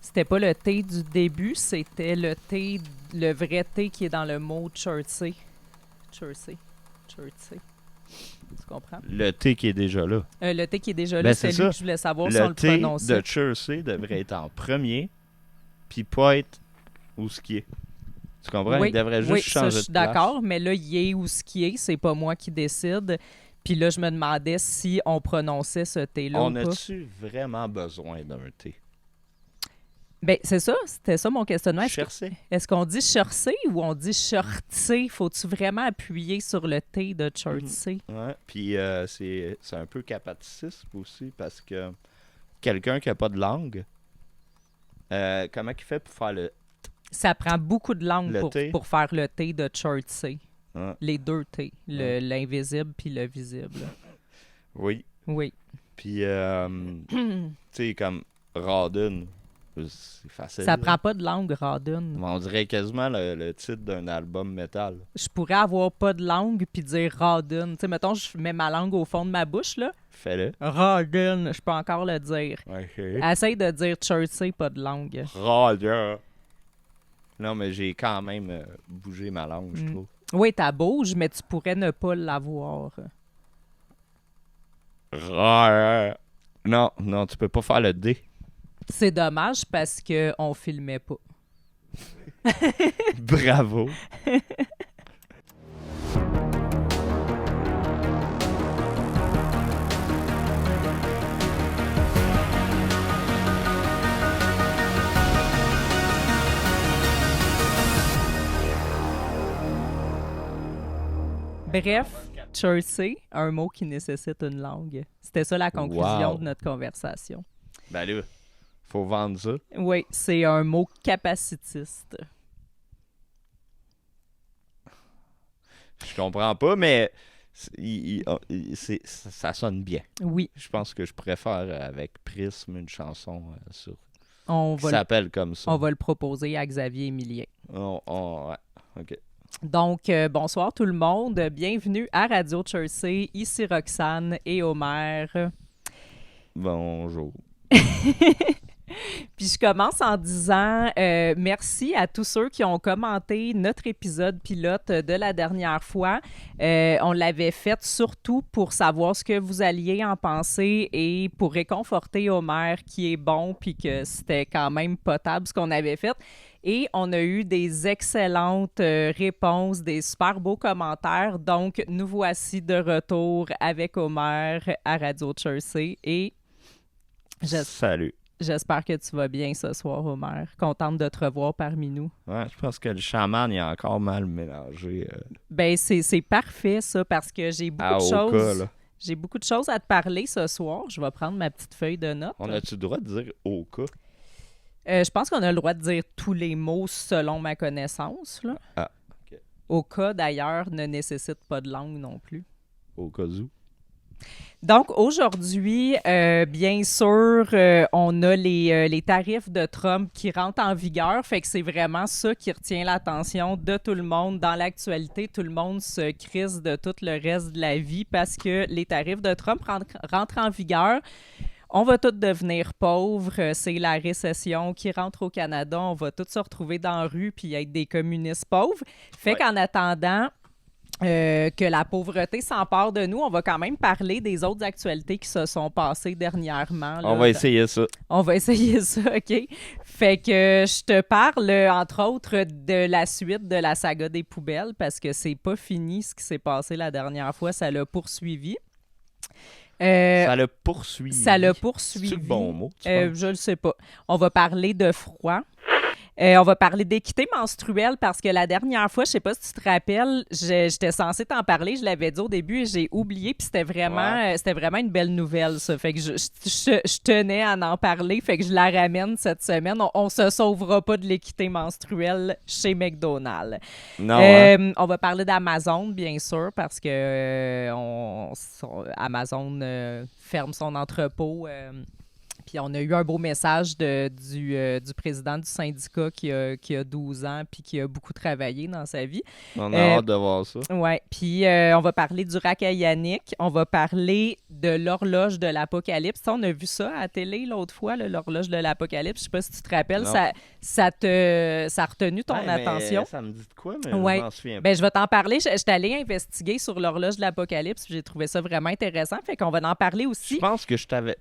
C'était pas le thé du début, c'était le vrai thé qui est dans le mot Chertsey. Chertsey. Tu comprends? Le thé qui est déjà là. Le thé qui est déjà Ben, là, c'est c'est lui ça. que je voulais savoir si on Le le thé prononçait. de Chertsey devrait être en premier, puis pas être où ce qui est. Tu comprends? Oui, Il devrait juste oui, ça, changer je de suis place. d'accord, mais là, il est où ce qui est, c'est pas moi qui décide. Puis là, je me demandais si on prononçait ce thé-là On ou pas. a-tu vraiment besoin d'un thé? Ben, c'est ça, c'était ça mon questionnement. Chercher? Est-ce qu'on dit Chertsey ou on dit Chertsey? Faut-tu vraiment appuyer sur le T de Chertsey? Ouais. Puis c'est un peu capaticiste aussi parce que quelqu'un qui a pas de langue, comment il fait pour faire le... Ça prend beaucoup de langue Le T? pour faire le T de Chertsey. Ouais. Les deux T, l'invisible puis le visible. Oui. Oui. Puis, tu sais, comme Radun, c'est facile. Ça là. prend pas de langue, Radun. Mais on dirait quasiment le titre d'un album métal. Je pourrais avoir pas de langue puis dire Radun. Tu sais, mettons, je mets ma langue au fond de ma bouche, là. Fais-le. Radun, je peux encore le dire. OK. Essaye de dire Chertsey, pas de langue. Radun. Non, mais j'ai quand même bougé ma langue, je trouve. Oui, t'as bouge, mais tu pourrais ne pas l'avoir. Non, non, tu peux pas faire le D. C'est dommage parce qu'on filmait pas. Bravo. Bref, Chertsey, un mot qui nécessite une langue. C'était ça la conclusion Wow. de notre conversation. Ben là, faut vendre ça. Oui, c'est un mot capacitiste. Je comprends pas, mais ça sonne bien. Oui, Je pense que je préfère avec Prisme une chanson sur on qui va, s'appelle comme ça. on va le proposer à Xavier Emilien. Ouais, ok. Donc, bonsoir tout le monde. Bienvenue à Radio Chertsey. Ici Roxane et Omer. Bonjour. Puis je commence en disant merci à tous ceux qui ont commenté notre épisode pilote de la dernière fois. On l'avait fait surtout pour savoir ce que vous alliez en penser et pour réconforter Homer qui est bon puis que c'était quand même potable ce qu'on avait fait. Et on a eu des excellentes réponses, des super beaux commentaires. Donc, nous voici de retour avec Homer à Radio Chertsey et Salut. j'espère que tu vas bien ce soir, Homer. Contente de te revoir parmi nous. Ouais, je pense que le chaman il a encore mal mélangé Ben, c'est parfait, ça, parce que j'ai beaucoup à de Oka, choses. là. J'ai beaucoup de choses à te parler ce soir. Je vais prendre ma petite feuille de notes. On a-tu le droit de dire Oka? Je pense qu'on a le droit de dire tous les mots selon ma connaissance. Là. Ah, ok. Oka, d'ailleurs, ne nécessite pas de langue non plus. Okazu. Donc, aujourd'hui, bien sûr, on a les tarifs de Trump qui rentrent en vigueur. Fait que c'est vraiment ça qui retient l'attention de tout le monde. Dans l'actualité, tout le monde se crisse de tout le reste de la vie parce que les tarifs de Trump rentrent en vigueur. On va tous devenir pauvres. C'est la récession qui rentre au Canada. On va tous se retrouver dans la rue puis être des communistes pauvres. Fait qu'en attendant... que la pauvreté s'empare de nous, on va quand même parler des autres actualités qui se sont passées dernièrement. Là. On va essayer ça. On va essayer ça, OK? Fait que je te parle, entre autres, de la suite de la saga des poubelles, parce que c'est pas fini ce qui s'est passé la dernière fois, ça l'a poursuivi. Ça l'a poursuivi. Ça l'a poursuivi. C'est le bon mot, tu penses? Je le sais pas. On va parler de froid. On va parler d'équité menstruelle parce que la dernière fois, je sais pas si tu te rappelles, j'étais censée t'en parler, je l'avais dit au début et j'ai oublié, puis c'était vraiment une belle nouvelle, ça. Fait que je tenais à en parler, fait que je la ramène cette semaine. On se sauvera pas de l'équité menstruelle chez McDonald's. Non, On va parler d'Amazon, bien sûr, parce que Amazon ferme son entrepôt. Puis on a eu un beau message du président du syndicat qui a 12 ans puis qui a beaucoup travaillé dans sa vie. On a hâte de voir ça. Oui, puis on va parler du rack à Yannick. On va parler de l'horloge de l'apocalypse. On a vu ça à la télé l'autre fois, là, l'horloge de l'apocalypse. Je sais pas si tu te rappelles, ça a retenu ton attention. Ça me dit de quoi, mais je m'en souviens pas. Je vais t'en parler. Je suis allée investiguer sur l'horloge de l'apocalypse. J'ai trouvé ça vraiment intéressant. Fait qu'on va en parler aussi. Je pense que je t'avais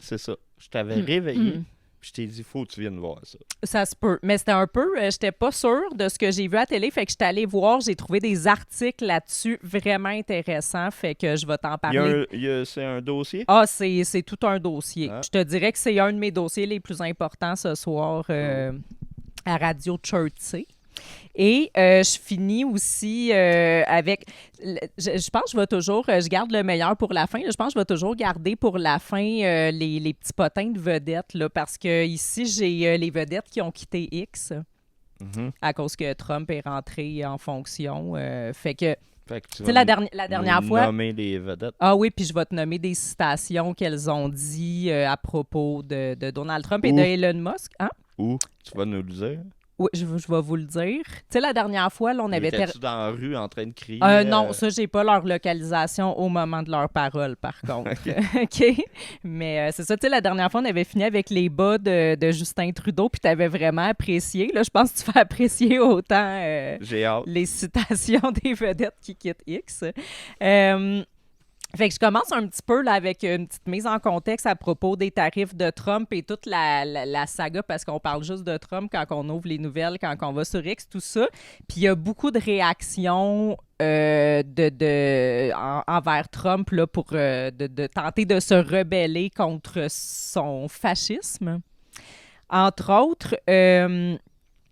réveillé. Puis je t'ai dit, faut que tu viennes voir ça. Ça se peut. Mais c'était un peu, j'étais pas sûre de ce que j'ai vu à la télé. Fait que j'étais allée voir. J'ai trouvé des articles là-dessus vraiment intéressants. Fait que je vais t'en parler. C'est un dossier? Ah, c'est tout un dossier. Je te dirais que c'est un de mes dossiers les plus importants ce soir à Radio Chertsey. Et je finis aussi avec... Je pense que je vais toujours... je garde le meilleur pour la fin. Je pense que je vais toujours garder pour la fin les petits potins de vedettes. Là, parce que ici, j'ai les vedettes qui ont quitté X à cause que Trump est rentré en fonction. Fait que tu vas la dernière fois... nommer les vedettes. Ah oui, puis je vais te nommer des citations qu'elles ont dit à propos de Donald Trump et de Elon Musk. Hein? Où? Tu vas nous le dire? Oui, je vais vous le dire. Tu sais, la dernière fois, là, on avait... Étais-tu dans la rue en train de crier? Non, ça, j'ai pas leur localisation au moment de leur parole, par contre. OK? Mais c'est ça, tu sais, la dernière fois, on avait fini avec les bas de Justin Trudeau, puis t'avais vraiment apprécié. Là, je pense que tu vas apprécier autant j'ai hâte. Les citations des vedettes qui quittent X. Fait que je commence un petit peu là, avec une petite mise en contexte à propos des tarifs de Trump et toute la saga, parce qu'on parle juste de Trump quand on ouvre les nouvelles, quand on va sur X, tout ça. Puis il y a beaucoup de réactions envers Trump là, pour de tenter de se rebeller contre son fascisme. Entre autres...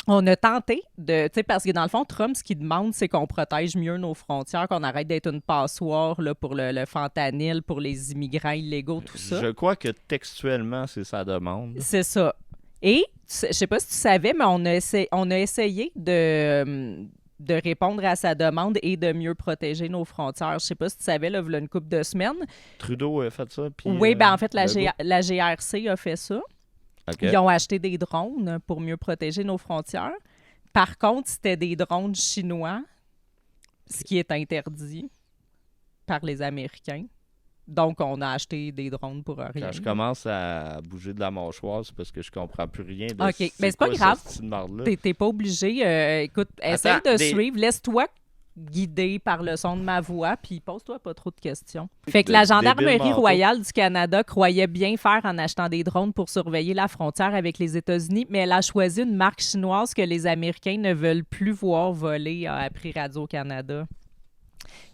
on a tenté de, tu sais, parce que dans le fond, Trump, ce qu'il demande, c'est qu'on protège mieux nos frontières, qu'on arrête d'être une passoire là, pour le fentanyl, pour les immigrants illégaux, tout ça. Je crois que textuellement, c'est sa demande. C'est ça. Et, je sais pas si tu savais, mais on a essayé de répondre à sa demande et de mieux protéger nos frontières. Je sais pas si tu savais, là, il y a une couple de semaines. Trudeau a fait ça, puis... Oui, en fait, la GRC a fait ça. Okay. Ils ont acheté des drones pour mieux protéger nos frontières. Par contre, c'était des drones chinois, ce qui est interdit par les Américains. Donc, on a acheté des drones pour rien. Quand je commence à bouger de la mâchoire, c'est parce que je comprends plus rien de OK, mais c'est pas grave. T'es pas obligé. Écoute, essaye de suivre. Laisse-toi guidé par le son de ma voix, puis pose-toi pas trop de questions. Fait que la Gendarmerie royale du Canada croyait bien faire en achetant des drones pour surveiller la frontière avec les États-Unis, mais elle a choisi une marque chinoise que les Américains ne veulent plus voir voler, a appris Radio-Canada.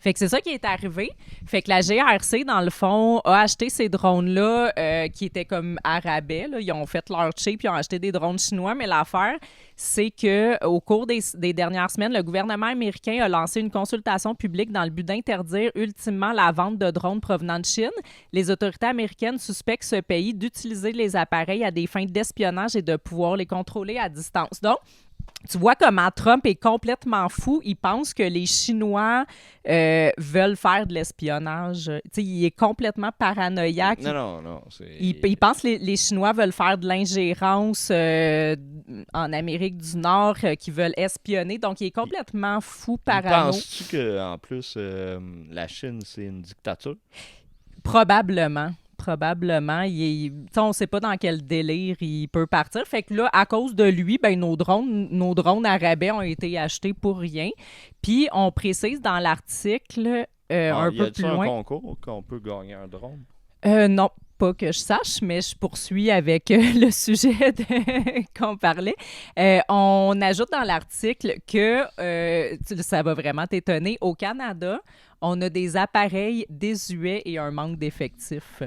Fait que c'est ça qui est arrivé. Fait que la GRC, dans le fond, a acheté ces drones-là qui étaient comme à rabais. Là. Ils ont fait leur cheap, ils ont acheté des drones chinois, mais l'affaire, c'est qu'au cours des dernières semaines, le gouvernement américain a lancé une consultation publique dans le but d'interdire ultimement la vente de drones provenant de Chine. Les autorités américaines suspectent ce pays d'utiliser les appareils à des fins d'espionnage et de pouvoir les contrôler à distance. Donc, tu vois comment Trump est complètement fou. Il pense que les Chinois veulent faire de l'espionnage. Tu sais, il est complètement paranoïaque. Non. Il pense que les Chinois veulent faire de l'ingérence en Amérique du Nord, qu'ils veulent espionner. Donc, il est complètement fou, parano. Penses-tu qu'en plus, la Chine, c'est une dictature? Probablement. On ne sait pas dans quel délire il peut partir. Fait que là, à cause de lui, nos drones à rabais ont été achetés pour rien. Puis, on précise dans l'article un peu plus loin... Y a-t-il un concours qu'on peut gagner un drone? Non, pas que je sache, mais je poursuis avec le sujet qu'on parlait. On ajoute dans l'article que, ça va vraiment t'étonner, au Canada, on a des appareils désuets et un manque d'effectifs.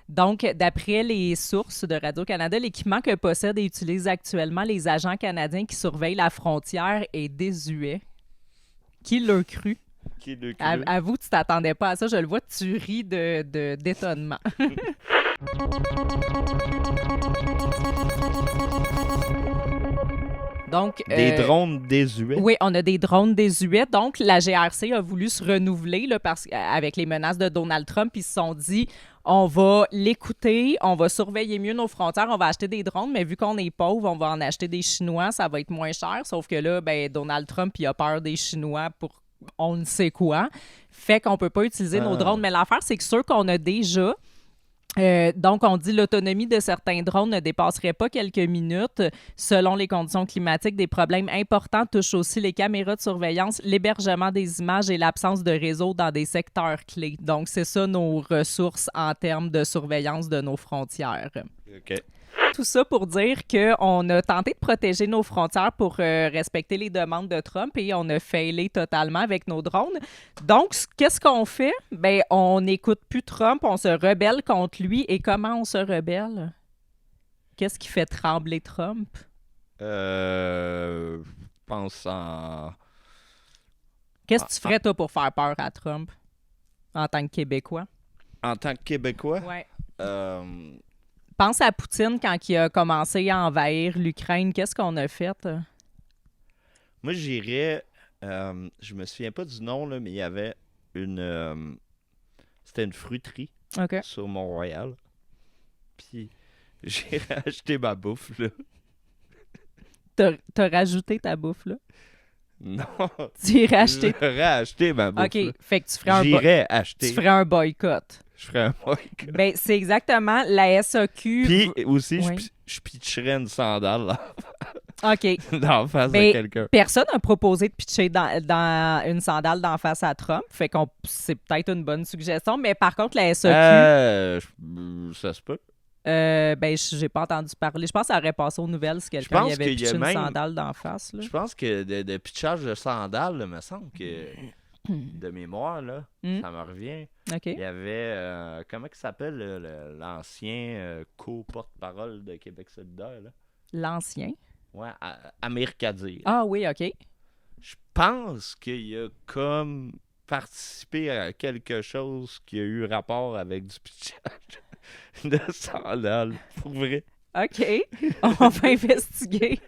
Donc, d'après les sources de Radio-Canada, l'équipement que possèdent et utilisent actuellement les agents canadiens qui surveillent la frontière est désuet. Qui l'a cru? Avoue, tu t'attendais pas à ça. Je le vois, tu ris d'étonnement. Donc, Des drones désuets? Oui, on a des drones désuets. Donc, la GRC a voulu se renouveler là, avec les menaces de Donald Trump. Ils se sont dit, on va l'écouter, on va surveiller mieux nos frontières, on va acheter des drones, mais vu qu'on est pauvre, on va en acheter des Chinois, ça va être moins cher. Sauf que là, Donald Trump, il a peur des Chinois pour on ne sait quoi. Fait qu'on peut pas utiliser nos drones. Mais l'affaire, c'est que ceux qu'on a déjà... donc, on dit l'autonomie de certains drones ne dépasserait pas quelques minutes. Selon les conditions climatiques, des problèmes importants touchent aussi les caméras de surveillance, l'hébergement des images et l'absence de réseau dans des secteurs clés. Donc, c'est ça nos ressources en termes de surveillance de nos frontières. OK. Tout ça pour dire qu'on a tenté de protéger nos frontières pour respecter les demandes de Trump et on a failé totalement avec nos drones. Donc, qu'est-ce qu'on fait? On n'écoute plus Trump, on se rebelle contre lui. Et comment on se rebelle? Qu'est-ce qui fait trembler Trump? Je pense en... Qu'est-ce que tu ferais, toi, pour faire peur à Trump en tant que Québécois? En tant que Québécois? Ouais. Pense à Poutine quand il a commencé à envahir l'Ukraine. Qu'est-ce qu'on a fait? Moi, j'irais... je me souviens pas du nom, là, mais il y avait une... c'était une fruiterie sur Mont-Royal. Puis, j'ai acheté ma bouffe, là. T'as rajouté ta bouffe, là? Non. Tu irais acheter... J'aurais acheté ma bouffe, OK, là. fait que tu ferais J'irais acheter. Tu ferais un boycott. Je ferais un boycott. C'est exactement la SAQ. Puis aussi, oui. je pitcherais une sandale là, OK. d'en face de quelqu'un. Personne n'a proposé de pitcher dans une sandale d'en face à Trump. Fait qu'on c'est peut-être une bonne suggestion. Mais par contre, la SAQ... ça se peut. J'ai pas entendu parler. Je pense que ça aurait passé aux nouvelles si quelqu'un y avait pitché une sandale d'en face. Là. Je pense que de pitchage de sandales, il me semble que... de mémoire, là, ça me revient. Okay. Il y avait, comment il s'appelle l'ancien co-porte-parole de Québec solidaire? Là? L'ancien? Ouais, Amir Kadir. Ah oui, OK. Je pense qu'il a comme participé à quelque chose qui a eu rapport avec du pitchage de sandales, pour vrai. OK, on va investiguer.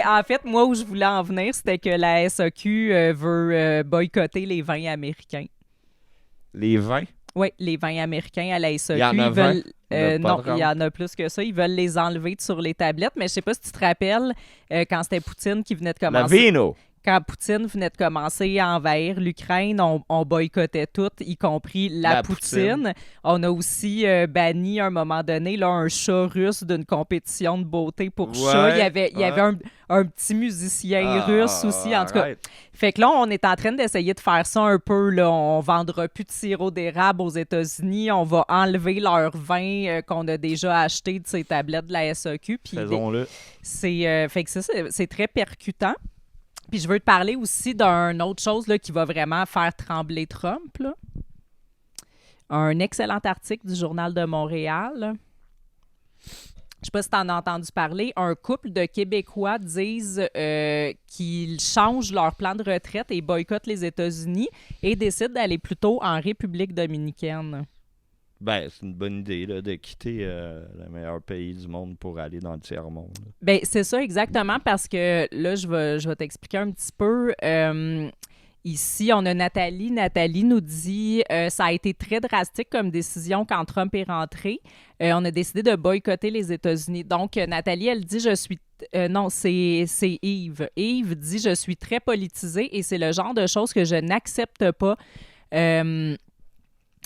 En fait, moi, où je voulais en venir, c'était que la SAQ veut boycotter les vins américains. Les vins? Oui, les vins américains à la SAQ. Il y en a 20? Non, il y en a plus que ça. Ils veulent les enlever sur les tablettes. Mais je sais pas si tu te rappelles, quand c'était Poutine qui venait de commencer... La vino! Quand Poutine venait de commencer à envahir l'Ukraine, on boycottait tout, y compris la Poutine. On a aussi banni à un moment donné là, un chat russe d'une compétition de beauté pour chats. Il y avait un petit musicien russe aussi, en tout cas. Fait que là, on est en train d'essayer de faire ça un peu. Là. On vendra plus de sirop d'érable aux États-Unis. On va enlever leur vin qu'on a déjà acheté de ces tablettes de la SAQ. Faisons-le. Fait que ça, c'est très percutant. Puis je veux te parler aussi d'une autre chose là, qui va vraiment faire trembler Trump. Là. Un excellent article du Journal de Montréal. Je ne sais pas si tu en as entendu parler. Un couple de Québécois disent qu'ils changent leur plan de retraite et boycottent les États-Unis et décident d'aller plutôt en République dominicaine. C'est une bonne idée là, de quitter le meilleur pays du monde pour aller dans le tiers-monde. C'est ça exactement parce que là, je vais t'expliquer un petit peu. Ici, on a Nathalie. Nathalie nous dit ça a été très drastique comme décision quand Trump est rentré. On a décidé de boycotter les États-Unis. Donc, Nathalie, elle dit non, c'est Yves. Yves dit je suis très politisée et c'est le genre de choses que je n'accepte pas.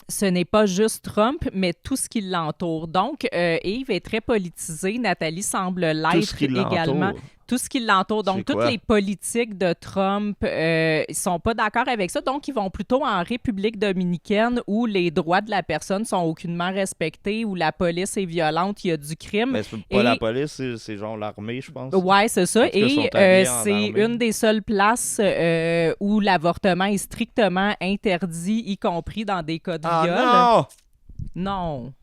Ce n'est pas juste Trump, mais tout ce qui l'entoure. Donc, Yves est très politisé. Nathalie semble l'être également. Tout ce qui l'entoure. Donc, toutes les politiques de Trump, ils ne sont pas d'accord avec ça. Donc, ils vont plutôt en République dominicaine où les droits de la personne sont aucunement respectés, où la police est violente, il y a du crime. Mais c'est pas la police, c'est genre l'armée, je pense. Oui, c'est ça. Et c'est une des seules places où l'avortement est strictement interdit, y compris dans des cas de viol. Non! Non.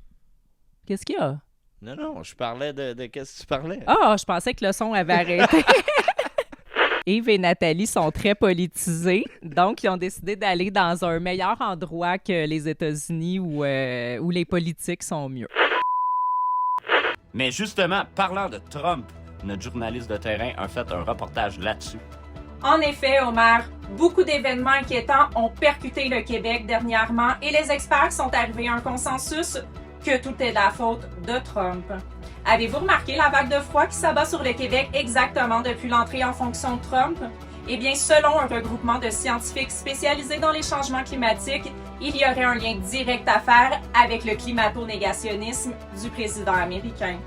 Qu'est-ce qu'il y a? Non, je parlais de qu'est-ce que tu parlais? Ah, je pensais que le son avait arrêté. Yves et Nathalie sont très politisés, donc ils ont décidé d'aller dans un meilleur endroit que les États-Unis où les politiques sont mieux. Mais justement, parlant de Trump, notre journaliste de terrain a fait un reportage là-dessus. En effet, Omar, beaucoup d'événements inquiétants ont percuté le Québec dernièrement et les experts sont arrivés à un consensus que tout est de la faute de Trump. Avez-vous remarqué la vague de froid qui s'abat sur le Québec exactement depuis l'entrée en fonction de Trump? Eh bien, selon un regroupement de scientifiques spécialisés dans les changements climatiques, il y aurait un lien direct à faire avec le climato-négationnisme du président américain.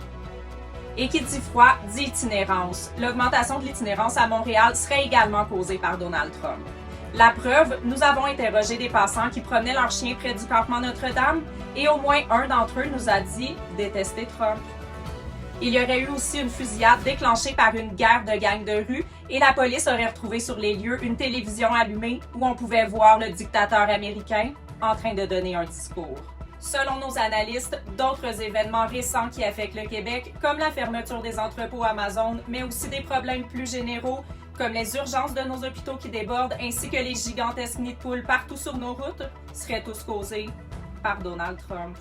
Et qui dit froid, dit itinérance. L'augmentation de l'itinérance à Montréal serait également causée par Donald Trump. La preuve, nous avons interrogé des passants qui promenaient leurs chiens près du campement Notre-Dame et au moins un d'entre eux nous a dit détester Trump. Il y aurait eu aussi une fusillade déclenchée par une guerre de gangs de rue et la police aurait retrouvé sur les lieux une télévision allumée où on pouvait voir le dictateur américain en train de donner un discours. Selon nos analystes, d'autres événements récents qui affectent le Québec, comme la fermeture des entrepôts Amazon, mais aussi des problèmes plus généraux, comme les urgences de nos hôpitaux qui débordent, ainsi que les gigantesques nids de poules partout sur nos routes, seraient tous causés par Donald Trump.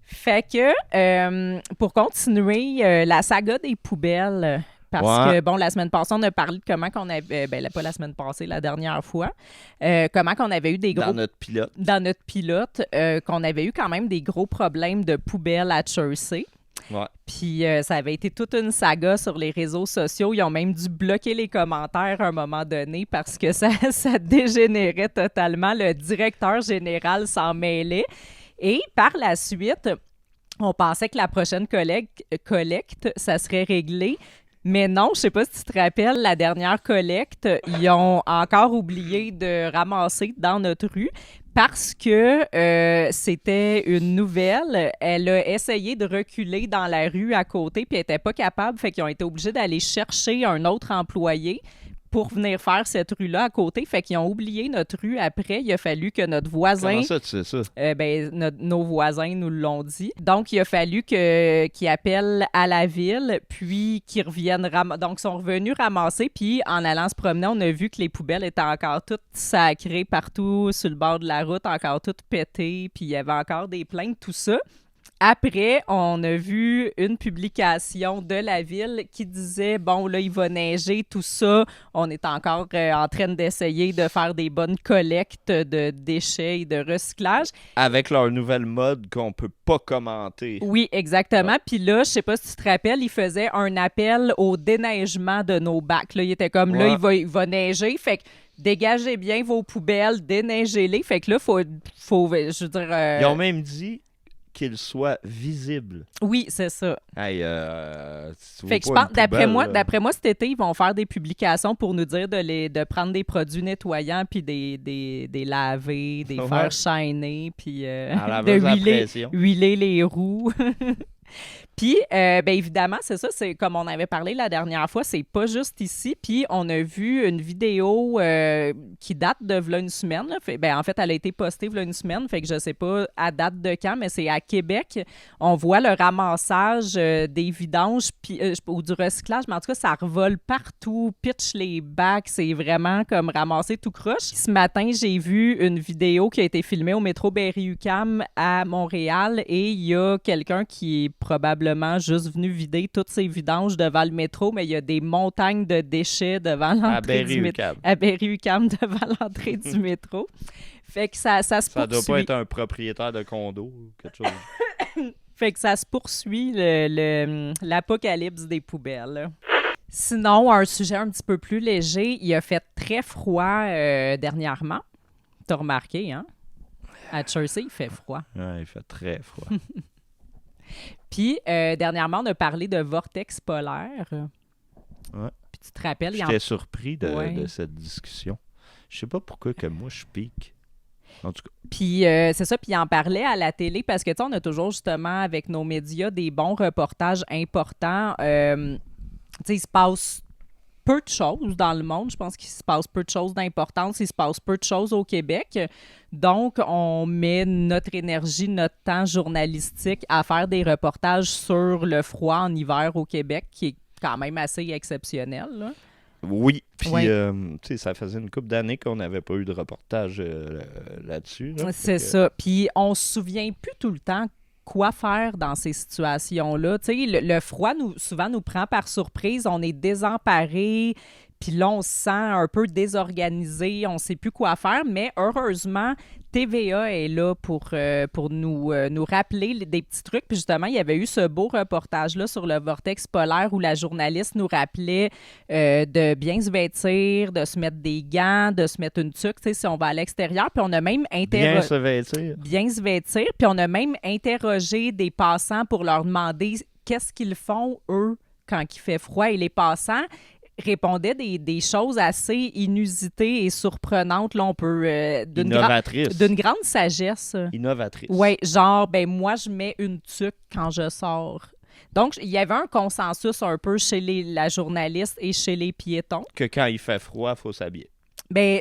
Fait que, pour continuer, la saga des poubelles, parce que, bon, la semaine passée, on a parlé de comment qu'on avait... pas la semaine passée, la dernière fois. Comment qu'on avait eu des gros... Dans notre pilote. Dans notre pilote, qu'on avait eu quand même des gros problèmes de poubelles à Jersey. Ouais. Puis ça avait été toute une saga sur les réseaux sociaux. Ils ont même dû bloquer les commentaires à un moment donné parce que ça dégénérait totalement. Le directeur général s'en mêlait. Et par la suite, on pensait que la prochaine collecte, ça serait réglé. Mais non, je sais pas si tu te rappelles, la dernière collecte, ils ont encore oublié de ramasser dans notre rue parce que c'était une nouvelle. Elle a essayé de reculer dans la rue à côté puis elle n'était pas capable, fait qu'ils ont été obligés d'aller chercher un autre employé pour venir faire cette rue-là à côté. Fait qu'ils ont oublié notre rue après. Il a fallu que notre voisin... Comment ça, tu sais ça? Nos voisins nous l'ont dit. Donc, il a fallu qu'ils appellent à la ville, puis qu'ils reviennent donc, ils sont revenus ramasser, puis en allant se promener, on a vu que les poubelles étaient encore toutes sacrées partout sur le bord de la route, encore toutes pétées, puis il y avait encore des plaintes, tout ça. Après, on a vu une publication de la ville qui disait, bon, là, il va neiger, tout ça. On est encore en train d'essayer de faire des bonnes collectes de déchets et de recyclage. Avec leur nouvelle mode qu'on peut pas commenter. Oui, exactement. Puis là, je sais pas si tu te rappelles, il faisait un appel au déneigement de nos bacs. Là, il était comme, là, il va neiger, fait que dégagez bien vos poubelles, déneigez-les. Fait que là, faut je veux dire... Ils ont même dit qu'il soit visible. Oui, c'est ça. Hey, fait que je pense, d'après moi, cet été, ils vont faire des publications pour nous dire de prendre des produits nettoyants, puis des laver, des faire shiner, puis de huiler les roues. Puis, évidemment, c'est ça, c'est comme on avait parlé la dernière fois, c'est pas juste ici. Puis, on a vu une vidéo qui date de v'là une semaine. Là. En fait, elle a été postée v'là une semaine, fait que je sais pas à date de quand, mais c'est à Québec. On voit le ramassage des vidanges ou du recyclage, mais en tout cas, ça revole partout, pitch les bacs, c'est vraiment comme ramasser tout croche. Ce matin, j'ai vu une vidéo qui a été filmée au métro Berry-UQAM à Montréal et il y a quelqu'un qui est probablement juste venu vider toutes ses vidanges devant le métro, mais il y a des montagnes de déchets devant l'entrée du métro. À Berry-UQAM, devant l'entrée du métro. Fait que ça se poursuit. Ça doit pas être un propriétaire de condo ou quelque chose. Fait que ça se poursuit, l'apocalypse des poubelles. Sinon, un sujet un petit peu plus léger, il a fait très froid dernièrement. T'as remarqué, hein? À Jersey, il fait froid. Ouais, il fait très froid. Puis, dernièrement, on a parlé de vortex polaire. Ouais. Puis, tu te rappelles... J'étais surpris de cette discussion. Je sais pas pourquoi que moi, je pique. En tout cas. Puis, c'est ça. Puis, il en parlait à la télé parce que, tu sais, on a toujours, justement, avec nos médias, des bons reportages importants. Tu sais, il se passe peu de choses dans le monde. Je pense qu'il se passe peu de choses d'importance. Il se passe peu de choses au Québec. Donc, on met notre énergie, notre temps journalistique à faire des reportages sur le froid en hiver au Québec, qui est quand même assez exceptionnel, là. Oui, puis Oui. ça faisait une couple d'années qu'on n'avait pas eu de reportage là-dessus. Là. C'est ça. Puis on se souvient plus tout le temps quoi faire dans ces situations-là. Tu sais, le froid, souvent, nous prend par surprise. On est désemparés. Puis là, on se sent un peu désorganisé, on ne sait plus quoi faire, mais heureusement, TVA est là pour nous rappeler des petits trucs. Puis justement, il y avait eu ce beau reportage-là sur le vortex polaire où la journaliste nous rappelait de bien se vêtir, de se mettre des gants, de se mettre une tuque, tu sais, si on va à l'extérieur. Puis on a même Bien se vêtir. Bien se vêtir. Puis on a même interrogé des passants pour leur demander qu'est-ce qu'ils font, eux, quand il fait froid. Et les passants répondaient des choses assez inusitées et surprenantes. Là, on peut... Innovatrice. D'une grande sagesse. Innovatrice. Oui, genre, moi, je mets une tuque quand je sors. Donc, il y avait un consensus un peu chez la journaliste et chez les piétons. Que quand il fait froid, il faut s'habiller. Bien,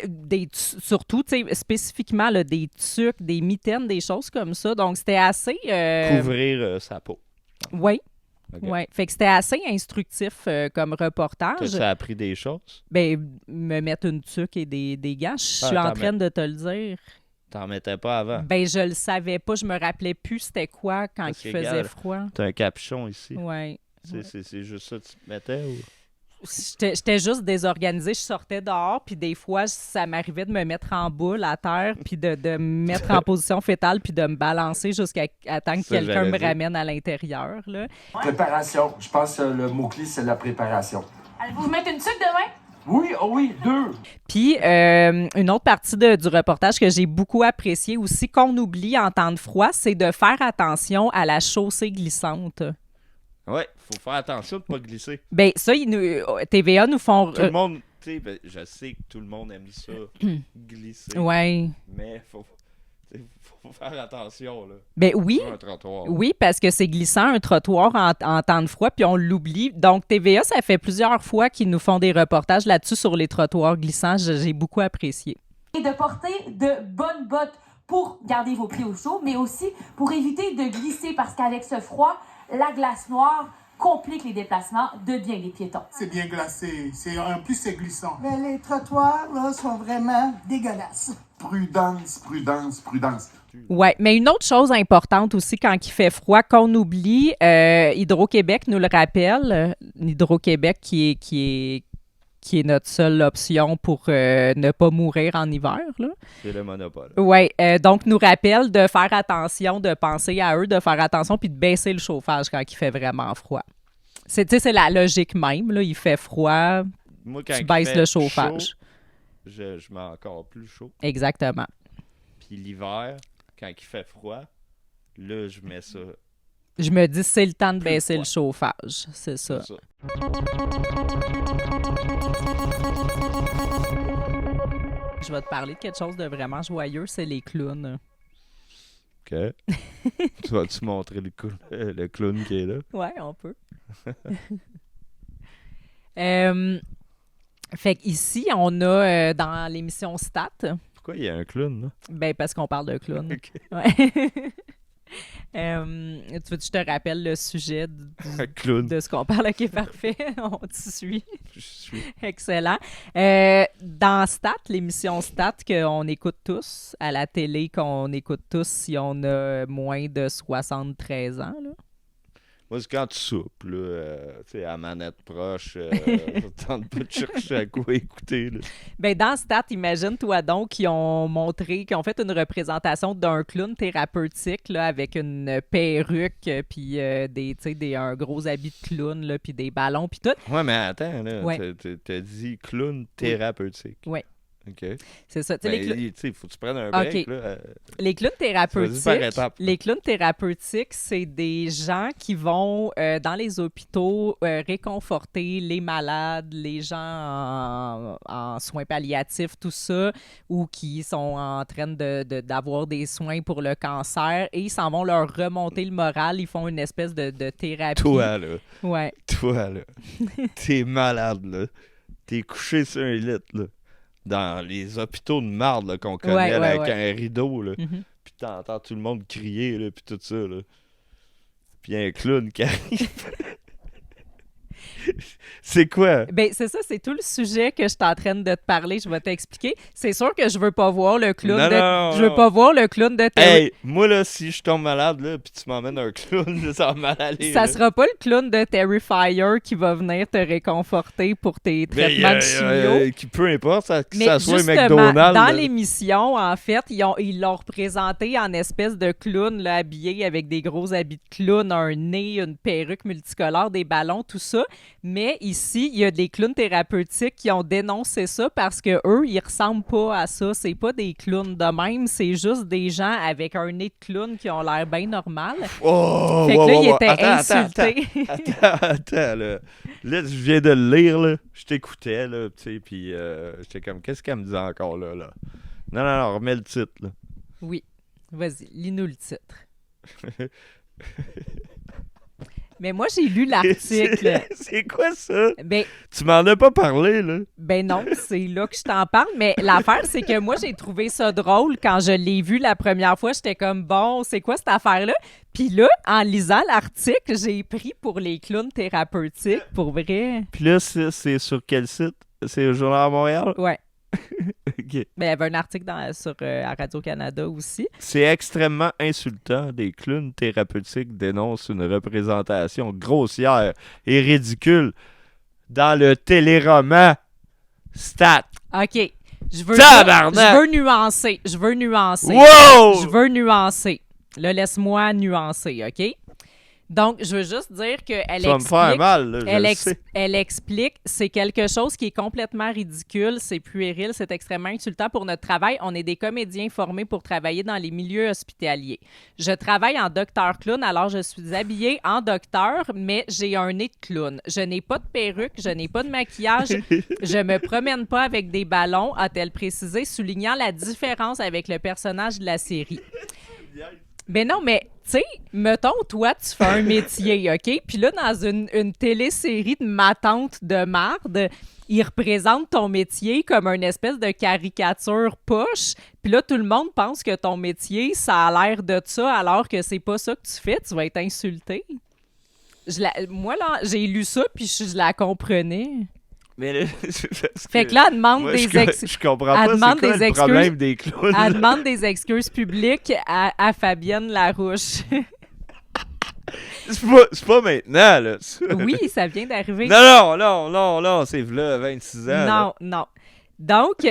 surtout, tu sais, spécifiquement, là, des tuques, des mitaines, des choses comme ça. Donc, c'était assez... Couvrir sa peau. Oui. Okay. Oui, fait que c'était assez instructif comme reportage. Ça a appris des choses? Ben, me mettre une tuque et des gants, je suis en train de te le dire. T'en mettais pas avant? Ben, je le savais pas, je me rappelais plus c'était quoi quand il faisait froid. T'as un capuchon ici. Oui. C'est juste ça que tu te mettais ou... J'étais juste désorganisée. Je sortais dehors, puis des fois, ça m'arrivait de me mettre en boule à terre, puis de me mettre en position fétale, puis de me balancer jusqu'à temps que quelqu'un me ramène à l'intérieur. Là. Préparation. Je pense que le mot-clé, c'est la préparation. Allez-vous mettre une tuque demain? Oui, oh oui, 2. Puis, une autre partie du reportage que j'ai beaucoup appréciée aussi, qu'on oublie en temps de froid, c'est de faire attention à la chaussée glissante. Oui, il faut faire attention de ne pas glisser. Bien, ça, TVA nous font... Tout le monde, tu sais, je sais que tout le monde aime ça, glisser. Oui. Mais faut faire attention, là. Ben oui. Sur un trottoir. Oui, parce que c'est glissant, un trottoir en temps de froid, puis on l'oublie. Donc, TVA, ça fait plusieurs fois qu'ils nous font des reportages là-dessus sur les trottoirs glissants. J'ai beaucoup apprécié. Et de porter de bonnes bottes pour garder vos pieds au chaud, mais aussi pour éviter de glisser, parce qu'avec ce froid, la glace noire complique les déplacements de bien des piétons. C'est bien glacé. En plus, c'est glissant. Mais les trottoirs, là, sont vraiment dégueulasses. Prudence, prudence, prudence. Oui, mais une autre chose importante aussi quand il fait froid, qu'on oublie, Hydro-Québec nous le rappelle, Hydro-Québec qui est notre seule option pour ne pas mourir en hiver. Là. C'est le monopole. Oui, donc nous rappelle de faire attention, de penser à eux, de faire attention, puis de baisser le chauffage quand il fait vraiment froid. C'est la logique même, là, il fait froid, Moi, quand tu baisses le chauffage. Chaud, je mets encore plus chaud. Exactement. Puis l'hiver, quand il fait froid, là, je mets ça. Je me dis, c'est le temps de baisser le chauffage. C'est ça. Je vais te parler de quelque chose de vraiment joyeux, c'est les clowns. OK. Tu vas-tu montrer le clown qui est là? Ouais, on peut. Fait qu'ici, on a dans l'émission Stat. Pourquoi il y a un clown, là? Ben, parce qu'on parle de clown. OK. Ouais. Tu veux que je te rappelle le sujet de ce qu'on parle? OK, parfait. On te suit. Je suis. Excellent. Dans Stat, l'émission Stat qu'on écoute tous à la télé, qu'on écoute tous si on a moins de 73 ans, là. Moi, c'est quand tu soupes, là, tu sais, à manette proche, tente pas de chercher à quoi écouter, là. Ben, dans Stat, imagine-toi donc qu'ils ont fait une représentation d'un clown thérapeutique, là, avec une perruque, puis un gros habit de clown, là, puis des ballons, puis tout. Ouais, mais attends, là, Ouais. t'as dit clown thérapeutique. Ouais. OK. C'est ça. Ben, il faut que tu prennes un break, OK. là. Les clowns thérapeutiques, par étapes. les clowns thérapeutiques, c'est des gens qui vont dans les hôpitaux réconforter les malades, les gens en soins palliatifs, tout ça, ou qui sont en train d'avoir des soins pour le cancer, et ils s'en vont leur remonter le moral. Ils font une espèce de thérapie. Toi, là. Ouais. Toi, là. T'es malade, là. T'es couché sur un lit, là. Dans les hôpitaux de marde là, qu'on connaît là, avec un rideau, là. Mm-hmm. Puis t'entends tout le monde crier, là, puis tout ça, là. Puis un clown qui arrive. C'est quoi? Ben, c'est ça, c'est tout le sujet que je suis en train de te parler. Je vais t'expliquer. C'est sûr que je veux pas voir le clown je veux pas voir le clown de Terry. Hey, moi, là, si je tombe malade, là, puis tu m'emmènes un clown, là, ça va mal aller. Ça là. sera pas le clown de Terrifier qui va venir te réconforter pour tes traitements de chimio. Peu importe, que Mais ça soit justement, McDonald's. dans là. l'émission, en fait, ils l'ont représenté en espèce de clown là, habillé avec des gros habits de clown, un nez, une perruque multicolore, des ballons, tout ça. Mais ici, il y a des clowns thérapeutiques qui ont dénoncé ça parce que eux, ils ressemblent pas à ça. C'est pas des clowns de même, c'est juste des gens avec un nez de clown qui ont l'air bien normal. Oh, fait que là, il était insulté. Attends, là. Là, je viens de le lire, là. Je t'écoutais, là, tu sais, puis j'étais comme, qu'est-ce qu'elle me dit encore, là? Non, remets le titre, là. Oui. Vas-y, lis-nous le titre. Mais moi, j'ai lu l'article. C'est quoi ça? Ben, tu m'en as pas parlé, là? Ben non, c'est là que je t'en parle. Mais l'affaire, c'est que moi, j'ai trouvé ça drôle. Quand je l'ai vu la première fois, j'étais comme, bon, c'est quoi cette affaire-là? Puis là, en lisant l'article, j'ai pris pour les clowns thérapeutiques, pour vrai. Puis là, c'est sur quel site? C'est au Journal de Montréal? Ouais. OK. Ben, il y avait un article sur à Radio-Canada aussi. C'est extrêmement insultant. Des clowns thérapeutiques dénoncent une représentation grossière et ridicule dans le téléroman Stat. OK. Je veux nuancer. Wow! Je veux nuancer. Là, laisse-moi nuancer, OK? Donc, je veux juste dire qu'elle explique... Ça va me faire mal, là, elle explique, c'est quelque chose qui est complètement ridicule, c'est puéril, c'est extrêmement insultant pour notre travail. On est des comédiens formés pour travailler dans les milieux hospitaliers. Je travaille en docteur clown, alors je suis habillée en docteur, mais j'ai un nez de clown. Je n'ai pas de perruque, je n'ai pas de maquillage, je me promène pas avec des ballons, a-t-elle précisé, soulignant la différence avec le personnage de la série. Ben non, mais, tu sais, mettons, toi, tu fais un métier, OK? Puis là, dans une télésérie de ma tante de marde, ils représentent ton métier comme une espèce de caricature poche. Puis là, tout le monde pense que ton métier, ça a l'air de ça, alors que c'est pas ça que tu fais. Tu vas être insulté. Moi, là, j'ai lu ça, puis je la comprenais. Mais là, fait que là, elle demande je comprends pas c'est quoi le problème des clowns. Elle demande des excuses publiques à Fabienne Larouche. c'est pas maintenant, là. Oui, ça vient d'arriver. Non, c'est là, 26 ans. Non. Donc,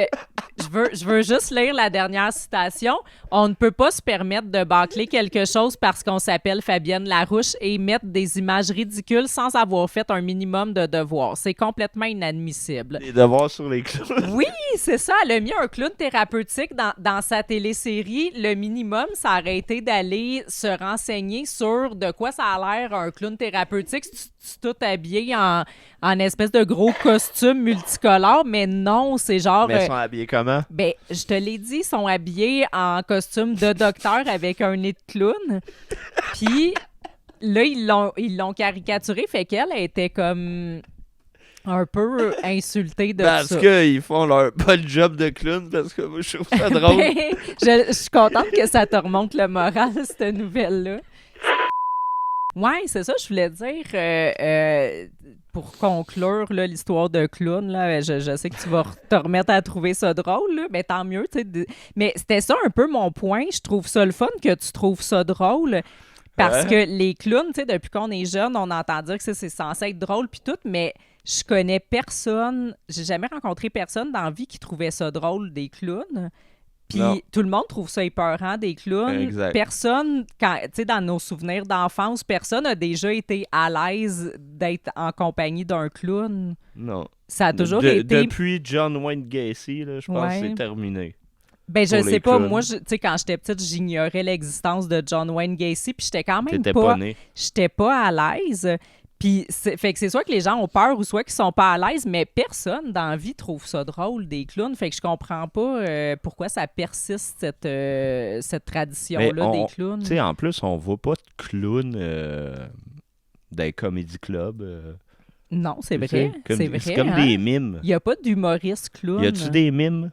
je veux juste lire la dernière citation. On ne peut pas se permettre de bâcler quelque chose parce qu'on s'appelle Fabienne Larouche et mettre des images ridicules sans avoir fait un minimum de devoirs. C'est complètement inadmissible. Des devoirs sur les clowns. Oui, c'est ça. Elle a mis un clown thérapeutique dans sa télésérie. Le minimum, ça aurait été d'aller se renseigner sur de quoi ça a l'air un clown thérapeutique. Tu tout habillé en espèce de gros costume multicolore, mais non, c'est genre... Mais ils sont habillés comment? Ben, je te l'ai dit, ils sont habillés en costume de docteur avec un nez de clown. Puis là, ils l'ont caricaturé, fait qu'elle était comme un peu insultée de ça. Parce qu'ils font leur bon job de clown, parce que moi, je trouve ça drôle. Ben, je suis contente que ça te remonte le moral, cette nouvelle-là. Ouais, c'est ça, je voulais dire, pour conclure là, l'histoire de clown, là, je sais que tu vas te remettre à trouver ça drôle, là, mais tant mieux. Mais c'était ça un peu mon point. Je trouve ça le fun que tu trouves ça drôle, parce que les clowns, depuis qu'on est jeune, on entend dire que c'est censé être drôle puis tout, mais je connais personne, j'ai jamais rencontré personne dans la vie qui trouvait ça drôle, des clowns. Puis tout le monde trouve ça épeurant, des clowns. Exact. Personne, dans nos souvenirs d'enfance, personne n'a déjà été à l'aise d'être en compagnie d'un clown. Non. Ça a toujours été... Depuis John Wayne Gacy, là, je pense que c'est terminé. Ben, je sais pas. Moi, quand j'étais petite, j'ignorais l'existence de John Wayne Gacy, puis j'étais quand même pas... J'étais pas à l'aise. Puis, fait que c'est soit que les gens ont peur ou soit qu'ils sont pas à l'aise, mais personne dans la vie trouve ça drôle, des clowns. Fait que je comprends pas pourquoi ça persiste, cette tradition-là des clowns. Tu sais, en plus, on voit pas de clowns dans les comédie clubs. Non, c'est vrai. C'est comme des mimes. Il y a pas d'humoriste clown. Y a-tu des mimes?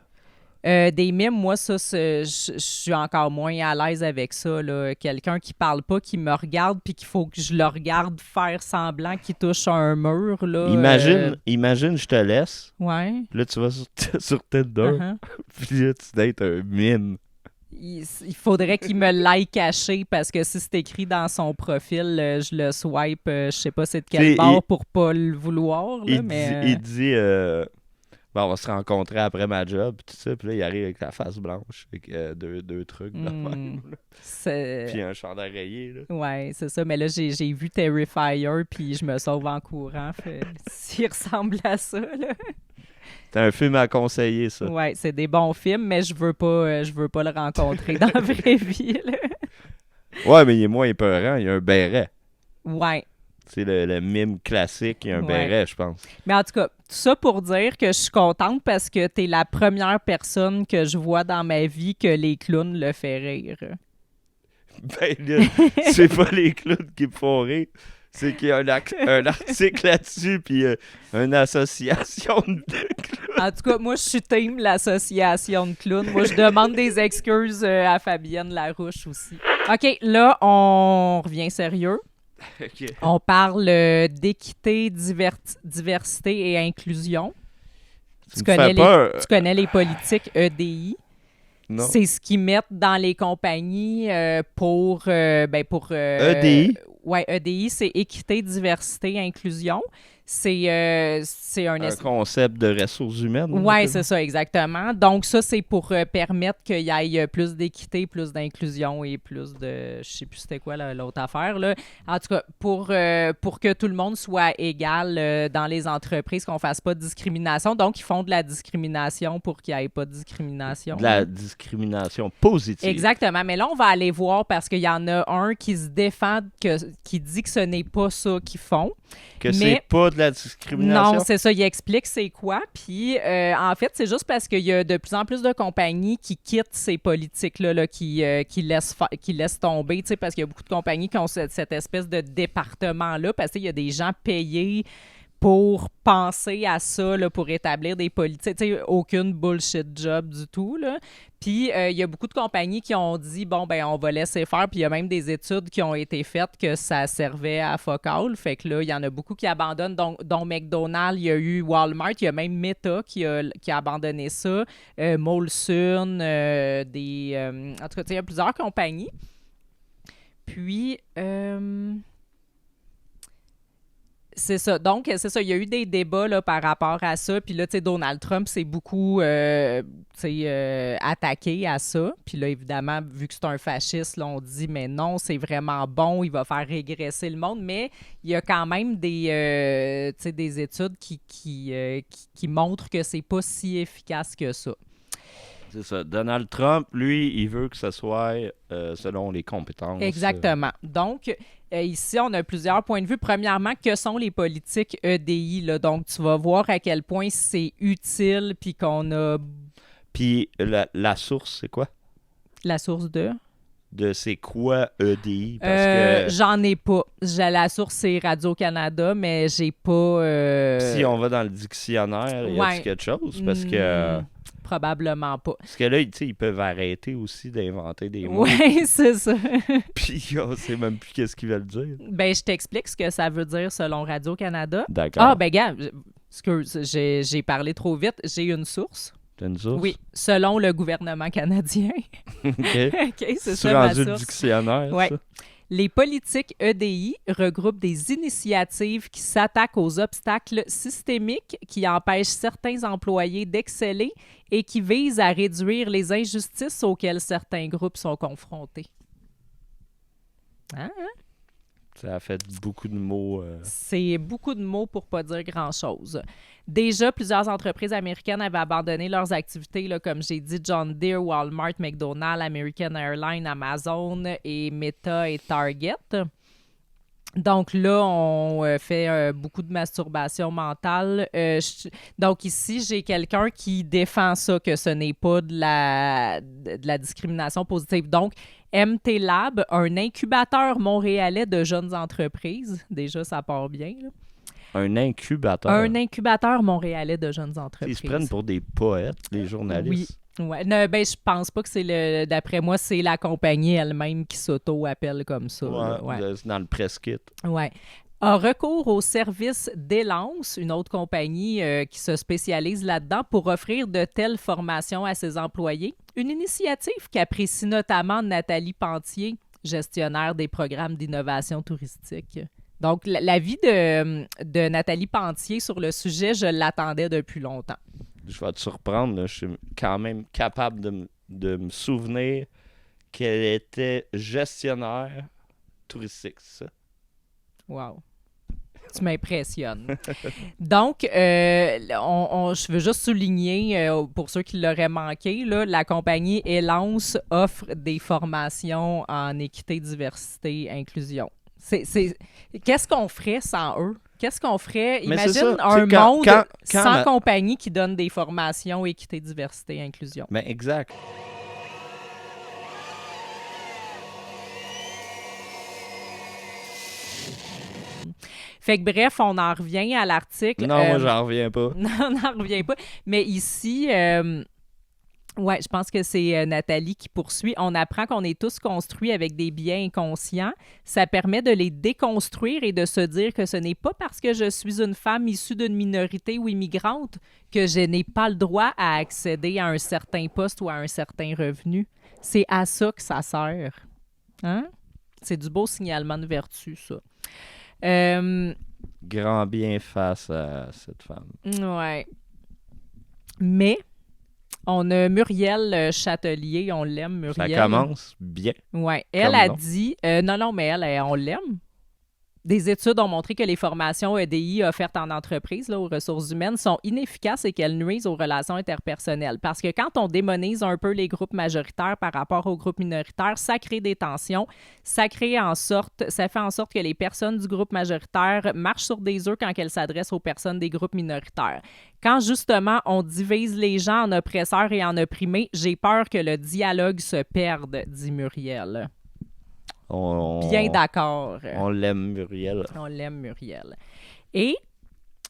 Des mimes, moi, ça, je suis encore moins à l'aise avec ça. Là. Quelqu'un qui parle pas, qui me regarde, puis qu'il faut que je le regarde faire semblant qu'il touche un mur. Là, imagine, je te laisse. Ouais. Là, tu vas sur Tinder, puis là, tu dates un mime. Il faudrait qu'il me like caché parce que si c'est écrit dans son profil, je le swipe, je sais pas c'est de quel bord pour pas le vouloir. Là, il dit on va se rencontrer après ma job, tout ça, puis là, il arrive avec la face blanche, avec deux trucs de même. Puis un chandail rayé. Là. Ouais, c'est ça. Mais là, j'ai vu Terrifier, puis je me sauve en courant. S'il ressemble à ça, là. C'est un film à conseiller, ça. Ouais, c'est des bons films, mais je veux pas le rencontrer dans la vraie vie. Là. Ouais, mais il est moins épeurant, il a un béret. Ouais. C'est le mime classique, il y a un béret, je pense. Mais en tout cas, tout ça pour dire que je suis contente parce que t'es la première personne que je vois dans ma vie que les clowns le fait rire. Ben là, c'est pas les clowns qui me font rire. C'est qu'il y a un article là-dessus, puis une association de clowns. En tout cas, moi, je suis team l'association de clowns. Moi, je demande des excuses à Fabienne Larouche aussi. OK, là, on revient sérieux. Okay. On parle d'équité, diversité et inclusion. Tu connais les politiques EDI. Non. C'est ce qu'ils mettent dans les compagnies pour EDI? Oui, EDI, c'est équité, diversité, inclusion. C'est un concept de ressources humaines. Oui, c'est ça, exactement. Donc, ça, c'est pour permettre qu'il y ait plus d'équité, plus d'inclusion et plus de... Je sais plus c'était quoi l'autre affaire. Là. En tout cas, pour que tout le monde soit égal dans les entreprises, qu'on ne fasse pas de discrimination. Donc, ils font de la discrimination pour qu'il n'y ait pas de discrimination. De la discrimination positive. Exactement. Mais là, on va aller voir parce qu'il y en a un qui se défend, qui dit que ce n'est pas ça qu'ils font. Que c'est pas de la discrimination? Non, c'est ça. Il explique c'est quoi. Puis, en fait, c'est juste parce qu'il y a de plus en plus de compagnies qui quittent ces politiques-là, là, qui laissent tomber, parce qu'il y a beaucoup de compagnies qui ont cette espèce de département-là, parce qu'il y a des gens payés pour penser à ça, là, pour établir des politiques. T'sais, aucune bullshit job du tout, là. Puis, il y a beaucoup de compagnies qui ont dit, bon, ben on va laisser faire. Puis, il y a même des études qui ont été faites que ça servait à fuck all. Fait que là, il y en a beaucoup qui abandonnent, dont McDonald's, il y a eu Walmart, il y a même Meta qui a abandonné ça, Molson, en tout cas, il y a plusieurs compagnies. Puis... c'est ça. Donc, c'est ça. Il y a eu des débats là, par rapport à ça. Puis là, tu sais, Donald Trump s'est beaucoup attaqué à ça. Puis là, évidemment, vu que c'est un fasciste, là, on dit, mais non, c'est vraiment bon, il va faire régresser le monde. Mais il y a quand même des études qui montrent que c'est pas si efficace que ça. C'est ça. Donald Trump, lui, il veut que ce soit selon les compétences. Exactement. Donc, ici, on a plusieurs points de vue. Premièrement, que sont les politiques EDI? Là? Donc, tu vas voir à quel point c'est utile, puis qu'on a... Puis, la source, c'est quoi? La source de? De c'est quoi EDI? Parce que... J'en ai pas. La source, c'est Radio-Canada, mais j'ai pas... Si on va dans le dictionnaire, y a-t-il quelque chose? Parce que... Probablement pas. Parce que là, tu sais, ils peuvent arrêter aussi d'inventer des mots. Oui, c'est ça. Puis on sait même plus qu'est-ce qu'ils veulent dire. Ben, je t'explique ce que ça veut dire selon Radio-Canada. D'accord. Ah, ben, gars, excuse, j'ai parlé trop vite. J'ai une source. T'as une source? Oui, selon le gouvernement canadien. OK. OK, c'est ça ma source. Le dictionnaire, ouais. Ça? Les politiques EDI regroupent des initiatives qui s'attaquent aux obstacles systémiques qui empêchent certains employés d'exceller et qui visent à réduire les injustices auxquelles certains groupes sont confrontés. Hein? Ça a fait beaucoup de mots. C'est beaucoup de mots pour pas dire grand-chose. Déjà, plusieurs entreprises américaines avaient abandonné leurs activités, là, comme j'ai dit, John Deere, Walmart, McDonald's, American Airlines, Amazon et Meta et Target. Donc là, on fait beaucoup de masturbation mentale. Donc ici, j'ai quelqu'un qui défend ça, que ce n'est pas de la discrimination positive. Donc, MT Lab, un incubateur montréalais de jeunes entreprises. Déjà, ça part bien, là. Un incubateur? Un incubateur montréalais de jeunes entreprises. Ils se prennent pour des poètes, les journalistes. Oui. Ouais. Je pense pas que c'est d'après moi, c'est la compagnie elle-même qui s'auto-appelle comme ça. Ouais. Dans le press kit. Ouais. A recours au service d'Élance, une autre compagnie qui se spécialise là-dedans pour offrir de telles formations à ses employés. Une initiative qu'apprécie notamment Nathalie Pentier, gestionnaire des programmes d'innovation touristique. Donc, l'avis de Nathalie Pentier sur le sujet, je l'attendais depuis longtemps. Je vais te surprendre, là, je suis quand même capable de me souvenir qu'elle était gestionnaire touristique, c'est ça? Wow. Tu m'impressionnes. Donc, je veux juste souligner, pour ceux qui l'auraient manqué, là, la compagnie Élance offre des formations en équité, diversité, inclusion. Qu'est-ce qu'on ferait sans eux? Qu'est-ce qu'on ferait? Imagine un monde sans compagnie qui donne des formations équité, diversité, inclusion. Ben exact. Fait que bref, on en revient à l'article. Non, moi, j'en reviens pas. Non, on n'en revient pas. Mais ici... ouais, je pense que c'est Nathalie qui poursuit. On apprend qu'on est tous construits avec des biais inconscients. Ça permet de les déconstruire et de se dire que ce n'est pas parce que je suis une femme issue d'une minorité ou immigrante que je n'ai pas le droit à accéder à un certain poste ou à un certain revenu. C'est à ça que ça sert. Hein? C'est du beau signalement de vertu, ça. Grand bien face à cette femme. Ouais. Mais... on a Muriel Châtelier, on l'aime, Muriel. Ça commence bien. Oui, elle a dit... non, mais elle, on l'aime. Des études ont montré que les formations EDI offertes en entreprise, là, aux ressources humaines, sont inefficaces et qu'elles nuisent aux relations interpersonnelles. Parce que quand on démonise un peu les groupes majoritaires par rapport aux groupes minoritaires, ça crée des tensions. Ça fait en sorte que les personnes du groupe majoritaire marchent sur des œufs quand elles s'adressent aux personnes des groupes minoritaires. Quand, justement, on divise les gens en oppresseurs et en opprimés, j'ai peur que le dialogue se perde, dit Muriel. Bien d'accord. On l'aime, Muriel. On l'aime, Muriel. Et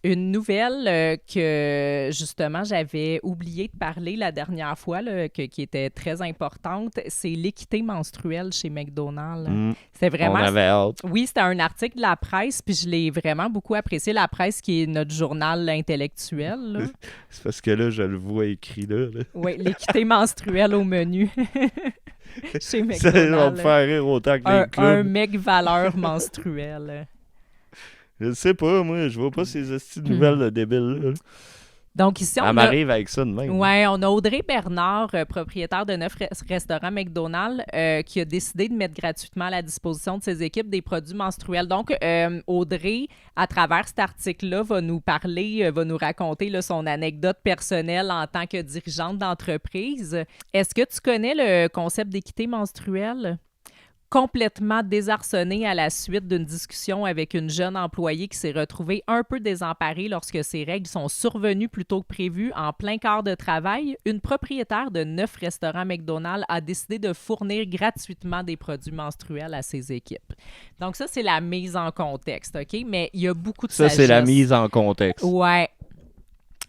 une nouvelle que, justement, j'avais oublié de parler la dernière fois, là, qui était très importante, c'est l'équité menstruelle chez McDonald's. C'est vraiment... On avait hâte. Oui, c'était un article de la presse, puis je l'ai vraiment beaucoup apprécié. La presse, qui est notre journal intellectuel. Là. C'est parce que là, je le vois écrit là. Oui, l'équité menstruelle au menu. Chez McDonald's. Ça va me faire rire autant que les clubs. Un mec valeur menstruelle. Je sais pas, moi, je vois pas ces hosties de nouvelles de débiles là. Donc ici, elle m'arrive avec ça de même. Oui, on a Audrey Bernard, propriétaire de 9 restaurants McDonald's, qui a décidé de mettre gratuitement à la disposition de ses équipes des produits menstruels. Donc, Audrey, à travers cet article-là, va nous parler, va nous raconter là, son anecdote personnelle en tant que dirigeante d'entreprise. Est-ce que tu connais le concept d'équité menstruelle? Complètement désarçonnée à la suite d'une discussion avec une jeune employée qui s'est retrouvée un peu désemparée lorsque ses règles sont survenues plus tôt que prévu en plein quart de travail, une propriétaire de 9 restaurants McDonald's a décidé de fournir gratuitement des produits menstruels à ses équipes. Donc ça, c'est la mise en contexte, OK? Mais il y a beaucoup de sagesse. Ça, c'est la mise en contexte. Ouais.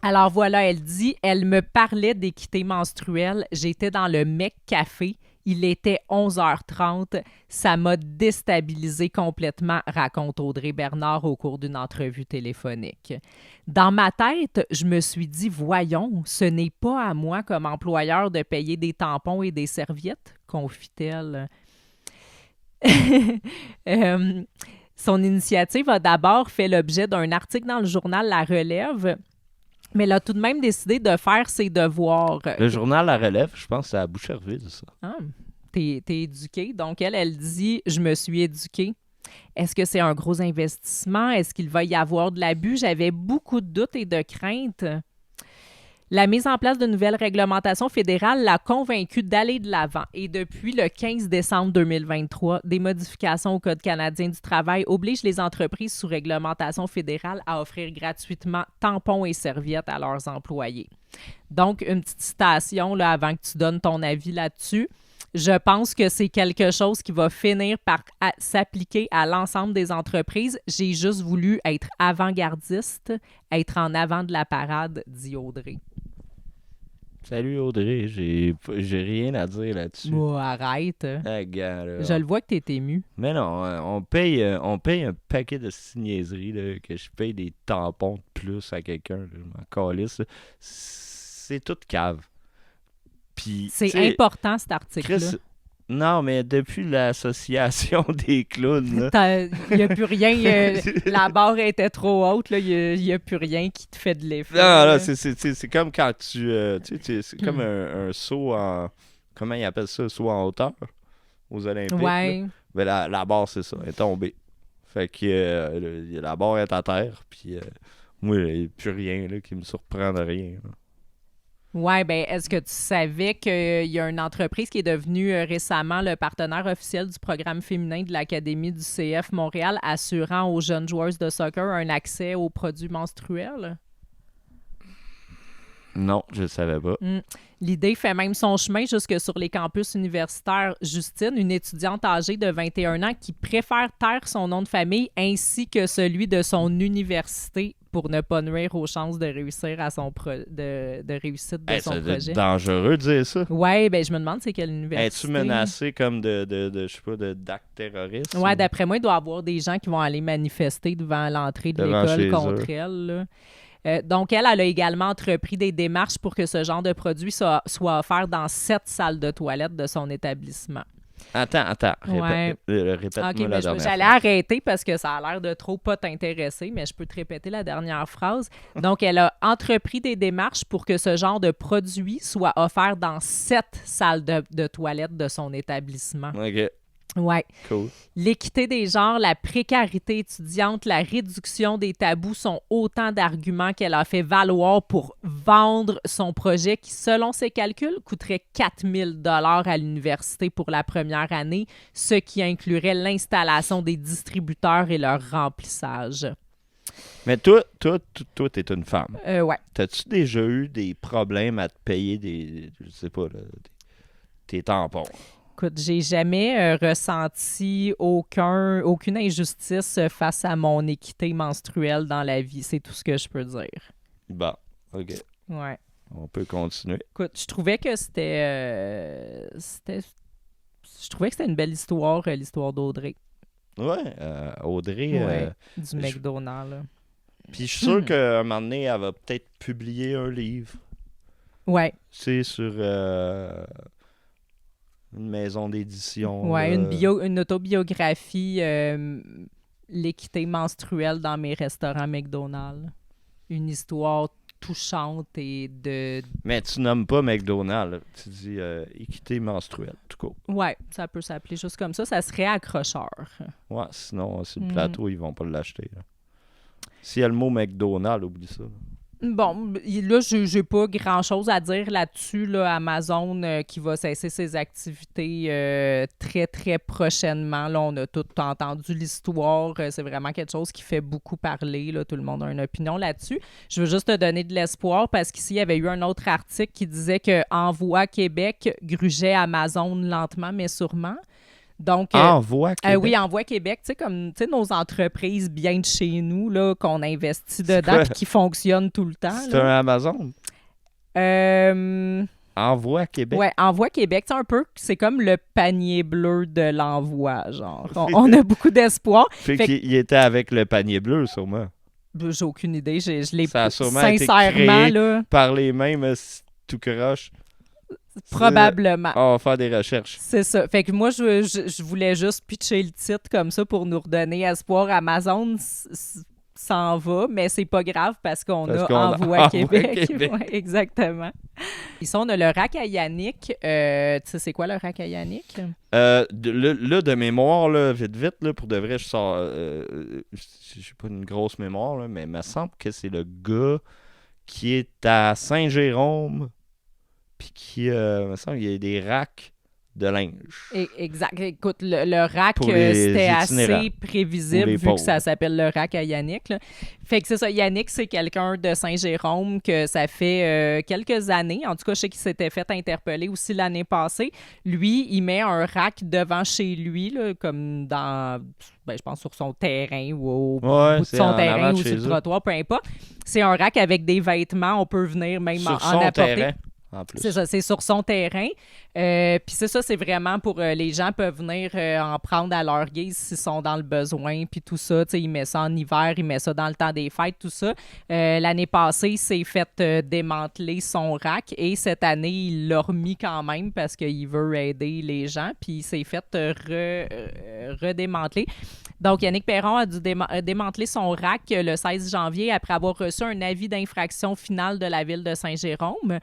Alors voilà, elle dit, elle me parlait d'équité menstruelle. J'étais dans le Mec Café. Il était 11h30. Ça m'a déstabilisé complètement, raconte Audrey Bernard au cours d'une entrevue téléphonique. Dans ma tête, je me suis dit, voyons, ce n'est pas à moi comme employeur de payer des tampons et des serviettes, confie-t-elle. Son initiative a d'abord fait l'objet d'un article dans le journal La Relève, mais elle a tout de même décidé de faire ses devoirs. Le journal La Relève, je pense que c'est à Boucherville, ça. Ah, t'es éduquée. Donc, elle dit « Je me suis éduquée. Est-ce que c'est un gros investissement? Est-ce qu'il va y avoir de l'abus? » J'avais beaucoup de doutes et de craintes. La mise en place de nouvelles réglementations fédérales l'a convaincue d'aller de l'avant. Et depuis le 15 décembre 2023, des modifications au Code canadien du travail obligent les entreprises sous réglementation fédérale à offrir gratuitement tampons et serviettes à leurs employés. Donc, une petite citation là, avant que tu donnes ton avis là-dessus. Je pense que c'est quelque chose qui va finir par s'appliquer à l'ensemble des entreprises. J'ai juste voulu être « avant-gardiste », être en avant de la parade, dit Audrey. Salut Audrey, j'ai rien à dire là-dessus. Oh, arrête. Gars, là, Je le vois que t'es ému. Mais non, on paye un paquet de niaiseries, là, que je paye des tampons de plus à quelqu'un, là, je m'en calisse, là. C'est toute cave. Puis, c'est important, cet article-là. Chris, non, mais depuis l'association des clowns, il n'y a plus rien. La barre était trop haute, il n'y a plus rien qui te fait de l'effet. Non, là, c'est comme quand c'est comme un saut en... Comment ils appellent ça? Saut en hauteur aux Olympiques. Ouais. Ben, la barre, c'est ça. Elle est tombée. Fait que la barre est à terre. Puis moi, il n'y a plus rien là, qui me surprend de rien. Là. Ouais, ben est-ce que tu savais qu'il y a une entreprise qui est devenue récemment le partenaire officiel du programme féminin de l'Académie du CF Montréal, assurant aux jeunes joueuses de soccer un accès aux produits menstruels? Non, je ne savais pas. L'idée fait même son chemin jusque sur les campus universitaires. Justine, une étudiante âgée de 21 ans qui préfère taire son nom de famille ainsi que celui de son université pour ne pas nuire aux chances de réussir à son de réussite de son projet. C'est dangereux de dire ça. Ouais, ben je me demande c'est quelle université. Es-tu menacé comme de je sais pas, d'actes terroristes? Ouais, d'après moi, il doit y avoir des gens qui vont aller manifester devant l'entrée de l'école contre elle, là. Donc, elle a également entrepris des démarches pour que ce genre de produit soit offert dans 7 salles de toilette de son établissement. Attends. Ouais. Répète-moi la dernière J'allais arrêter parce que ça a l'air de trop pas t'intéresser, mais je peux te répéter la dernière phrase. Donc, elle a entrepris des démarches pour que ce genre de produit soit offert dans 7 salles de toilette de son établissement. OK. Ouais. Cool. L'équité des genres, la précarité étudiante, la réduction des tabous sont autant d'arguments qu'elle a fait valoir pour vendre son projet qui, selon ses calculs, coûterait 4 000 $ à l'université pour la première année, ce qui inclurait l'installation des distributeurs et leur remplissage. Mais toi, t'es une femme. Ouais. T'as-tu déjà eu des problèmes à te payer je sais pas, là, tes tampons? Écoute, j'ai jamais ressenti aucune injustice face à mon équité menstruelle dans la vie. C'est tout ce que je peux dire. Bon, OK. Ouais. On peut continuer. Écoute, je trouvais que c'était une belle histoire, l'histoire d'Audrey. Ouais, Audrey... du McDonald's. Là. Puis je suis sûr qu'à un moment donné, elle va peut-être publier un livre. Ouais. C'est sur... une maison d'édition. Ouais, une autobiographie, l'équité menstruelle dans mes restaurants McDonald's. Une histoire touchante et de... Mais tu nommes pas McDonald's, là. Tu dis équité menstruelle, tout court. Ouais, ça peut s'appeler juste comme ça. Ça serait accrocheur. Ouais, sinon, sur le plateau, ils vont pas l'acheter. Là. S'il y a le mot McDonald's, oublie ça. Là. Bon, là, j'ai pas grand-chose à dire là-dessus. Là, Amazon qui va cesser ses activités très, très prochainement. Là, on a tout entendu l'histoire. C'est vraiment quelque chose qui fait beaucoup parler. Là. Tout le monde a une opinion là-dessus. Je veux juste te donner de l'espoir parce qu'ici, il y avait eu un autre article qui disait que Envoi Québec grugeait Amazon lentement mais sûrement. Donc, Envoi Québec. Oui, Envoi Québec, tu sais, comme nos entreprises bien de chez nous, là, qu'on investit dedans et qui fonctionnent tout le temps. C'est un Amazon? Envoi Québec? Oui, Envoi Québec, c'est un peu, c'est comme le panier bleu de l'envoi, genre. On a beaucoup d'espoir. Fait qu'il était avec le panier bleu, sûrement. J'ai aucune idée, je l'ai ça a sûrement sincèrement, été créé là, par les mêmes tout croche. Probablement. On va faire des recherches. C'est ça. Fait que moi, je voulais juste pitcher le titre comme ça pour nous redonner espoir. Amazon s'en va, mais c'est pas grave parce qu'on a Envoi Québec. Ouais, exactement. Ici, on a le rack à Yannick. Tu sais, c'est quoi le rack à Yannick? Là, de mémoire, là, vite, là, pour de vrai, je sors... j'ai pas une grosse mémoire, là, mais il me semble que c'est le gars qui est à Saint-Jérôme. Puis qui, il me semble qu'il y a des racks de linge. Exact. Écoute, le rack, c'était assez prévisible vu que ça s'appelle le rack à Yannick. Là. Fait que c'est ça. Yannick, c'est quelqu'un de Saint-Jérôme que ça fait quelques années. En tout cas, je sais qu'il s'était fait interpeller aussi l'année passée. Lui, il met un rack devant chez lui, là, comme dans... je pense sur son terrain ou au bout de son terrain ou sur le trottoir, peu importe. C'est un rack avec des vêtements. On peut venir même sur en son apporter. Terrain. en plus. C'est ça, c'est sur son terrain. Puis c'est ça, c'est vraiment pour les gens peuvent venir en prendre à leur guise s'ils sont dans le besoin, puis tout ça. Tu sais, il met ça en hiver, il met ça dans le temps des fêtes, tout ça. L'année passée, il s'est fait démanteler son rack et cette année, il l'a remis quand même parce qu'il veut aider les gens, puis il s'est fait redémanteler. Donc, Yannick Perron a dû démanteler son rack le 16 janvier après avoir reçu un avis d'infraction final de la ville de Saint-Jérôme.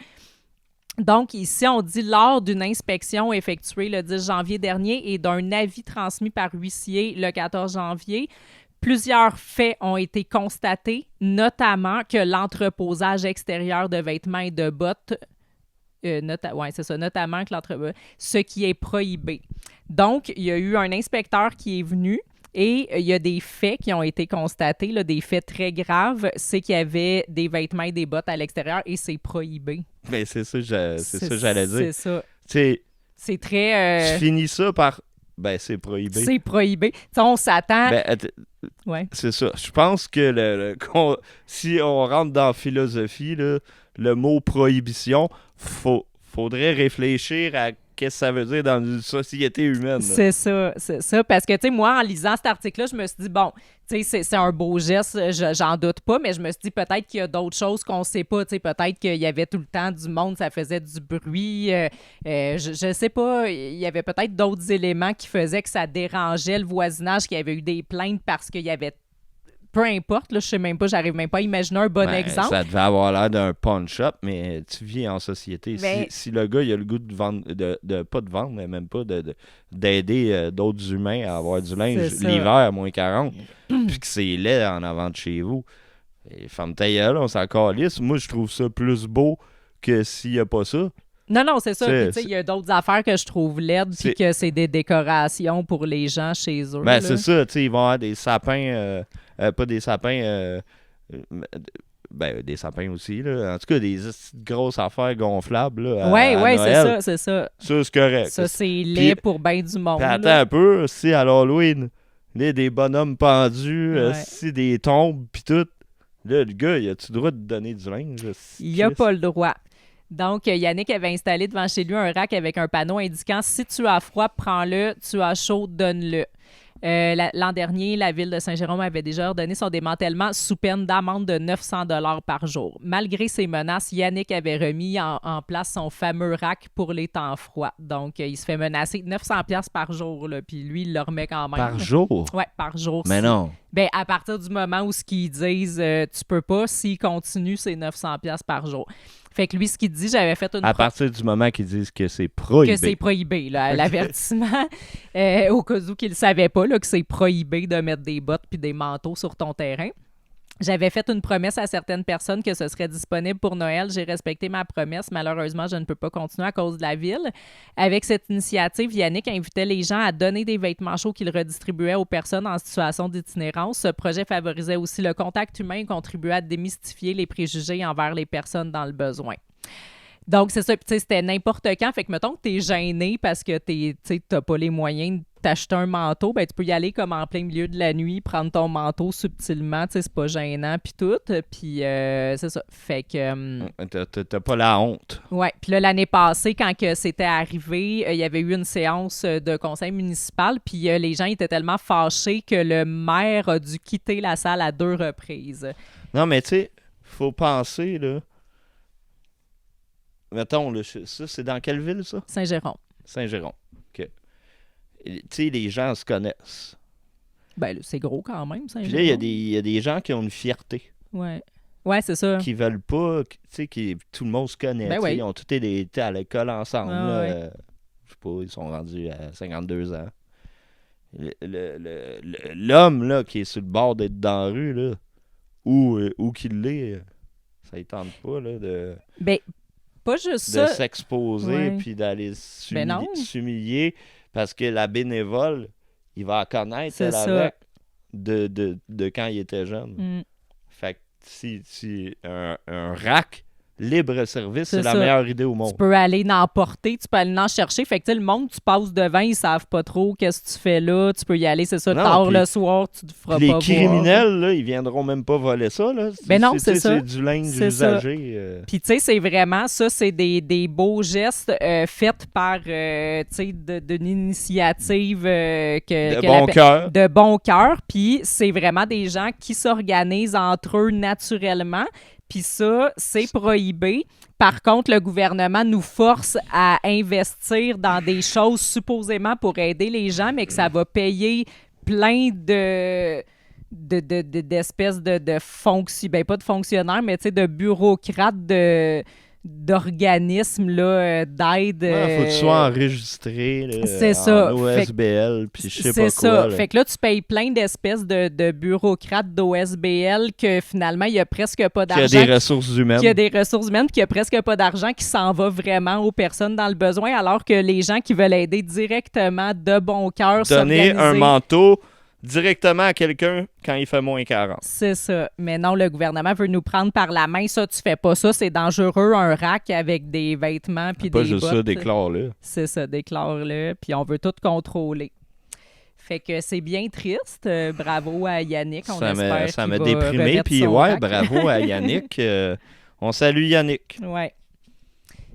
Donc, ici, on dit lors d'une inspection effectuée le 10 janvier dernier et d'un avis transmis par huissier le 14 janvier, plusieurs faits ont été constatés, notamment que l'entreposage extérieur de vêtements et de bottes, notamment que ce qui est prohibé. Donc, il y a eu un inspecteur qui est venu. Et il y a des faits qui ont été constatés, là, des faits très graves, c'est qu'il y avait des vêtements et des bottes à l'extérieur et c'est prohibé. Ben, c'est ça que j'allais dire. C'est ça. T'sais, c'est très... Tu finis ça par... Ben, c'est prohibé. C'est prohibé. T'sais, on s'attend... Ouais. C'est ça. Je pense que si on rentre dans la philosophie, là, le mot prohibition, faudrait réfléchir à qu'est-ce que ça veut dire dans une société humaine. C'est ça. Parce que, tu sais, moi, en lisant cet article-là, je me suis dit, bon, tu sais, c'est un beau geste, j'en doute pas, mais je me suis dit peut-être qu'il y a d'autres choses qu'on sait pas. Tu sais, peut-être qu'il y avait tout le temps du monde, ça faisait du bruit. Je sais pas, il y avait peut-être d'autres éléments qui faisaient que ça dérangeait le voisinage, qu'il y avait eu des plaintes parce qu'il y avait... Peu importe, là, je sais même pas, j'arrive même pas à imaginer un bon exemple. Ça devait avoir l'air d'un pawn shop, mais tu vis en société. Si le gars il a le goût de vendre, pas de vendre, mais même pas d'aider d'autres humains à avoir du linge l'hiver à moins 40, puis que c'est laid en avant de chez vous, et ferme ta gueule, on s'en calisse. Moi, je trouve ça plus beau que s'il n'y a pas ça. Non, c'est ça. Il y a d'autres affaires que je trouve laides, puis que c'est des décorations pour les gens chez eux. Ben, c'est ça, tu sais, ils vont avoir des sapins, pas des sapins, des sapins aussi, là. En tout cas, des grosses affaires gonflables, là, Oui, c'est ça. Ça, c'est correct. Ça, c'est laid pour bien du monde. Attends un peu, si à l'Halloween, des bonhommes pendus, si des tombes, puis tout, là, le gars, il a-tu le droit de donner du linge? Il a pas le droit. Donc, Yannick avait installé devant chez lui un rack avec un panneau indiquant « Si tu as froid, prends-le. Tu as chaud, donne-le. » L'an dernier, la ville de Saint-Jérôme avait déjà ordonné son démantèlement sous peine d'amende de 900 $ par jour. Malgré ces menaces, Yannick avait remis en place son fameux rack pour les temps froids. Donc, il se fait menacer 900 $ par jour, là, puis lui, il le remet quand même. Par jour? Oui, par jour. Mais non. Ben, à partir du moment où ce qu'ils disent, tu peux pas, s'ils continuent, c'est 900 $ par jour. Fait que lui, ce qu'il dit, j'avais fait une... À partir du moment qu'ils disent que c'est prohibé. Que c'est prohibé, là, l'avertissement. Au cas où qu'ils ne savaient pas là, que c'est prohibé de mettre des bottes puis des manteaux sur ton terrain. J'avais fait une promesse à certaines personnes que ce serait disponible pour Noël. J'ai respecté ma promesse. Malheureusement, je ne peux pas continuer à cause de la ville. Avec cette initiative, Yannick invitait les gens à donner des vêtements chauds qu'il redistribuait aux personnes en situation d'itinérance. Ce projet favorisait aussi le contact humain et contribuait à démystifier les préjugés envers les personnes dans le besoin. Donc, c'est ça. Puis, tu sais, c'était n'importe quand. Fait que, mettons que t'es gêné parce que t'as pas les moyens de t'acheter un manteau, ben tu peux y aller comme en plein milieu de la nuit, prendre ton manteau subtilement. Tu sais, c'est pas gênant, puis tout. Puis, c'est ça. Fait que... T'as pas la honte. Ouais. Puis là, l'année passée, quand que c'était arrivé, il y avait eu une séance de conseil municipal, puis les gens étaient tellement fâchés que le maire a dû quitter la salle à 2 reprises. Non, mais tu sais, faut penser, là... Mettons, là, ça, c'est dans quelle ville, ça? Saint-Jérôme. Saint-Jérôme. OK. Tu sais, les gens se connaissent. Ben, c'est gros quand même, Saint-Jérôme. Puis là, il y a des gens qui ont une fierté. Ouais. Ouais, c'est ça. Qui veulent pas, tu sais, tout le monde se connaît. Ben oui. Ils ont tous été à l'école ensemble. Ah, là, je sais pas, ils sont rendus à 52 ans. L'homme, là, qui est sur le bord d'être dans la rue, là, où qu'il l'est, ça ne tente pas, là, de... Ben, pas juste ça. De s'exposer, puis d'aller s'humilier, parce que la bénévole, il va la connaître, elle, avec, de quand il était jeune. Fait que si un rack, libre-service, c'est la ça. meilleure idée au monde. Tu peux aller en porter, tu peux aller en chercher. Fait que, tu sais, le monde, tu passes devant, ils savent pas trop qu'est-ce que tu fais là. Tu peux y aller, c'est ça, Non, tard puis- le soir, tu te feras Les pas voir. criminels, là, ils viendront même pas voler ça. Là. Ben non, c'est ça. C'est du linge C'est ça. usagé. Puis, tu sais, c'est vraiment ça, c'est des beaux gestes faits par, tu sais, d'une initiative De bon cœur. de bon cœur. Puis, c'est vraiment des gens qui s'organisent entre eux naturellement. Puis ça, c'est prohibé. Par contre, le gouvernement nous force à investir dans des choses supposément pour aider les gens, mais que ça va payer plein d'espèces de fonctionnaires, ben pas de fonctionnaires, mais tu sais, de bureaucrates, d'organismes là, d'aide. Faut que tu sois enregistré là, c'est en ça. OSBL, puis je sais pas quoi. C'est ça. Là. Fait que là, tu payes plein d'espèces de bureaucrates d'OSBL que finalement, il n'y a presque pas d'argent. Qu'il y a des ressources humaines. Qu'il y a des ressources humaines, puis qu'il n'y a presque pas d'argent qui s'en va vraiment aux personnes dans le besoin, alors que les gens qui veulent aider directement de bon cœur Donner s'organiser. un manteau directement à quelqu'un quand il fait moins 40. C'est ça. Mais non, le gouvernement veut nous prendre par la main. Ça, tu fais pas ça. C'est dangereux, un rack avec des vêtements puis des Pas bottes. juste ça, déclare-le. C'est ça, déclare-le. Puis on veut tout contrôler. Fait que c'est bien triste. Bravo à Yannick. On espère Ça qu'il m'a va déprimé. remettre Puis son ouais, rack. bravo à Yannick. On salue Yannick. Ouais.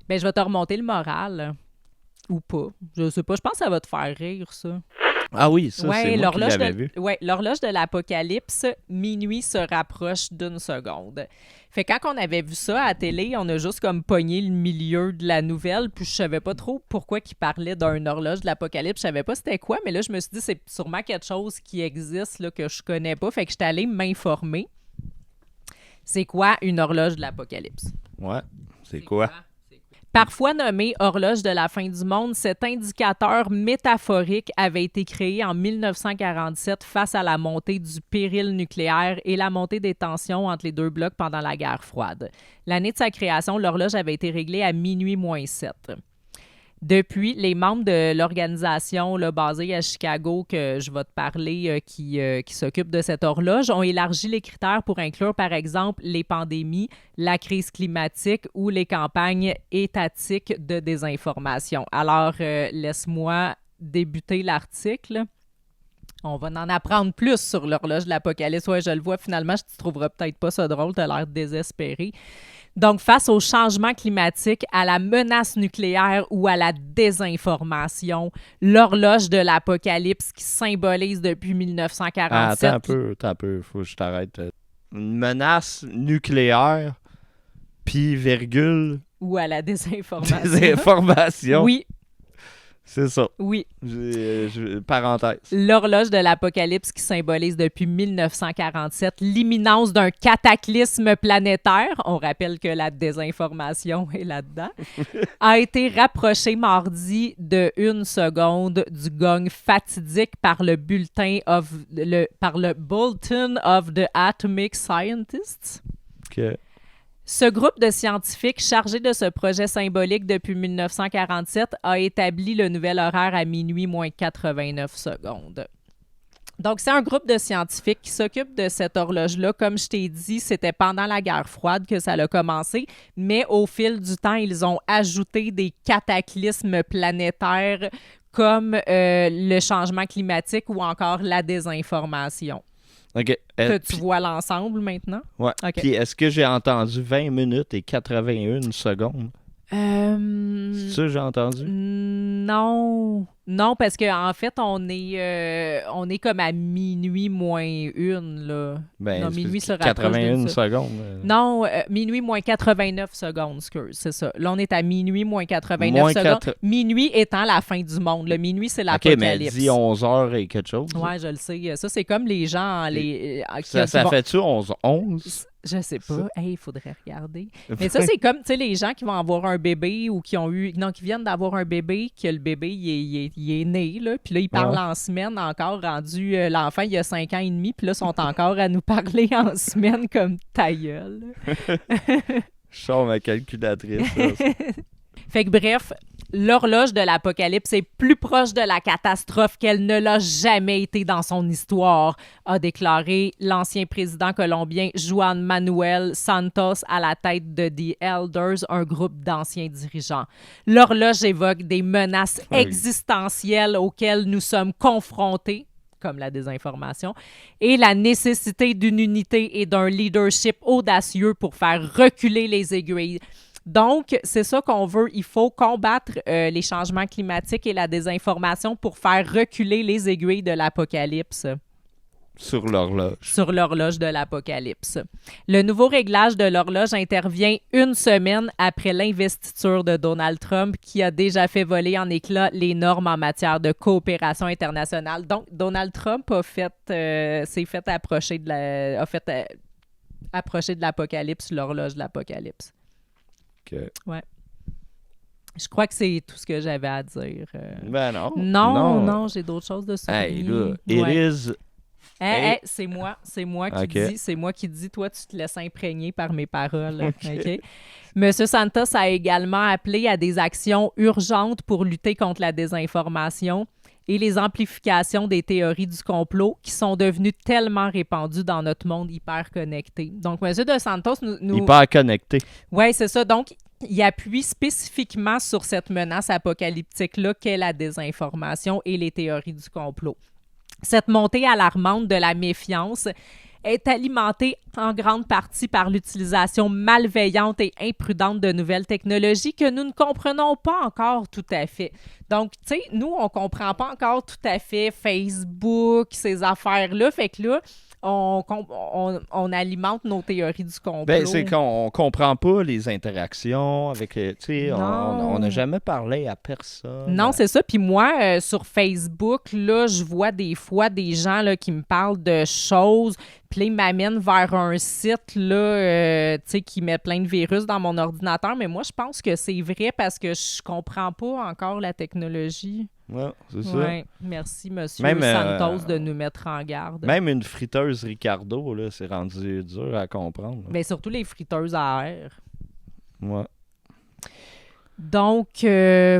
Ben, je vais te remonter le moral. Ou pas. Je sais pas. Je pense que ça va te faire rire, ça. Ah oui, ça, c'est moi qui l'avais vu. Ouais, l'horloge de l'apocalypse, minuit se rapproche d'une seconde. Fait que quand on avait vu ça à la télé, on a juste comme pogné le milieu de la nouvelle, puis je savais pas trop pourquoi il parlait d'une horloge de l'apocalypse. Je savais pas c'était quoi, mais là, je me suis dit, c'est sûrement quelque chose qui existe, là, que je connais pas. Fait que j'étais allée m'informer. C'est quoi une horloge de l'apocalypse? Ouais, c'est quoi? Parfois nommé horloge de la fin du monde, cet indicateur métaphorique avait été créé en 1947 face à la montée du péril nucléaire et la montée des tensions entre les deux blocs pendant la guerre froide. L'année de sa création, l'horloge avait été réglée à minuit moins 7. Depuis, les membres de l'organisation là, basée à Chicago que je vais te parler, qui s'occupe de cette horloge, ont élargi les critères pour inclure, par exemple, les pandémies, la crise climatique ou les campagnes étatiques de désinformation. Alors, laisse-moi débuter l'article. On va en apprendre plus sur l'horloge de l'apocalypse. Ouais, je le vois, finalement, tu trouveras peut-être pas ça drôle, tu as l'air désespéré. Donc, face au changement climatique, à la menace nucléaire ou à la désinformation, l'horloge de l'apocalypse qui symbolise depuis 1947... Attends un peu, faut que je t'arrête. Une menace nucléaire, puis virgule... Ou à la désinformation. Désinformation. Oui. C'est ça. Oui. Parenthèse. L'horloge de l'apocalypse qui symbolise depuis 1947 l'imminence d'un cataclysme planétaire, on rappelle que la désinformation est là-dedans, a été rapprochée mardi de 1 seconde du gong fatidique par le Bulletin of the Atomic Scientists. OK. Ce groupe de scientifiques chargé de ce projet symbolique depuis 1947 a établi le nouvel horaire à minuit moins 89 secondes. Donc, c'est un groupe de scientifiques qui s'occupe de cette horloge-là. Comme je t'ai dit, c'était pendant la guerre froide que ça a commencé, mais au fil du temps, ils ont ajouté des cataclysmes planétaires comme le changement climatique ou encore la désinformation. OK. Que tu vois l'ensemble maintenant? Ouais. Okay. Puis est-ce que j'ai entendu 20 minutes et 81 secondes? C'est ça que j'ai entendu? Non. Non, parce qu'en fait, on est comme à minuit moins 1, là. Ben, non, minuit se rapproche 81 de ça. secondes. Non, minuit moins 89 secondes, excuse, c'est ça. Là, on est à minuit moins 89 secondes. Minuit étant la fin du monde. Le minuit, c'est l'apocalypse. OK, mais dis 11h et quelque chose. Ouais, je le sais. Ça, c'est comme les gens... ça fait-tu 11? Je sais pas. Il faudrait regarder. Mais ça, c'est comme, tu sais, les gens qui vont avoir un bébé ou qui viennent d'avoir un bébé, que le bébé, il est né, là, puis là, ils parlent en semaine encore, rendu, l'enfant, il a 5 ans et demi, puis là, ils sont encore à nous parler en semaine comme ta gueule. Je sors ma calculatrice. Fait que bref, l'horloge de l'apocalypse est plus proche de la catastrophe qu'elle ne l'a jamais été dans son histoire, a déclaré l'ancien président colombien Juan Manuel Santos à la tête de The Elders, un groupe d'anciens dirigeants. L'horloge évoque des menaces existentielles auxquelles nous sommes confrontés, comme la désinformation, et la nécessité d'une unité et d'un leadership audacieux pour faire reculer les aiguilles. Donc, c'est ça qu'on veut. Il faut combattre les changements climatiques et la désinformation pour faire reculer les aiguilles de l'apocalypse. Sur l'horloge. Sur l'horloge de l'apocalypse. Le nouveau réglage de l'horloge intervient une semaine après l'investiture de Donald Trump, qui a déjà fait voler en éclats les normes en matière de coopération internationale. Donc, Donald Trump s'est fait approcher approcher de l'apocalypse, l'horloge de l'apocalypse. OK. Ouais. Je crois que c'est tout ce que j'avais à dire. Ben non. Non, j'ai d'autres choses de souligner. Hey, là, it is... c'est moi qui dis, toi, tu te laisses imprégner par mes paroles. Okay. Monsieur Santos a également appelé à des actions urgentes pour lutter contre la désinformation et les amplifications des théories du complot qui sont devenues tellement répandues dans notre monde hyper connecté. Donc, Monsieur De Santos nous... Hyper connecté. Oui, c'est ça. Donc, il appuie spécifiquement sur cette menace apocalyptique-là qu'est la désinformation et les théories du complot. Cette montée alarmante de la méfiance est alimentée en grande partie par l'utilisation malveillante et imprudente de nouvelles technologies que nous ne comprenons pas encore tout à fait. Donc, tu sais, nous, on ne comprend pas encore tout à fait Facebook, ces affaires-là. Fait que là, on alimente nos théories du complot. Ben, c'est qu'on comprend pas les interactions avec... Tu sais, on n'a jamais parlé à personne. Non, c'est ça. Puis moi, sur Facebook, là, je vois des fois des gens là, qui me parlent de choses, puis là, ils m'amènent vers un site là, tu sais, qui met plein de virus dans mon ordinateur. Mais moi, je pense que c'est vrai parce que je comprends pas encore la technologie. Ouais, c'est ça. Ouais. Merci, monsieur Santos, de nous mettre en garde. Même une friteuse Ricardo, là, c'est rendu dur à comprendre. Mais surtout les friteuses à air. Ouais. Donc,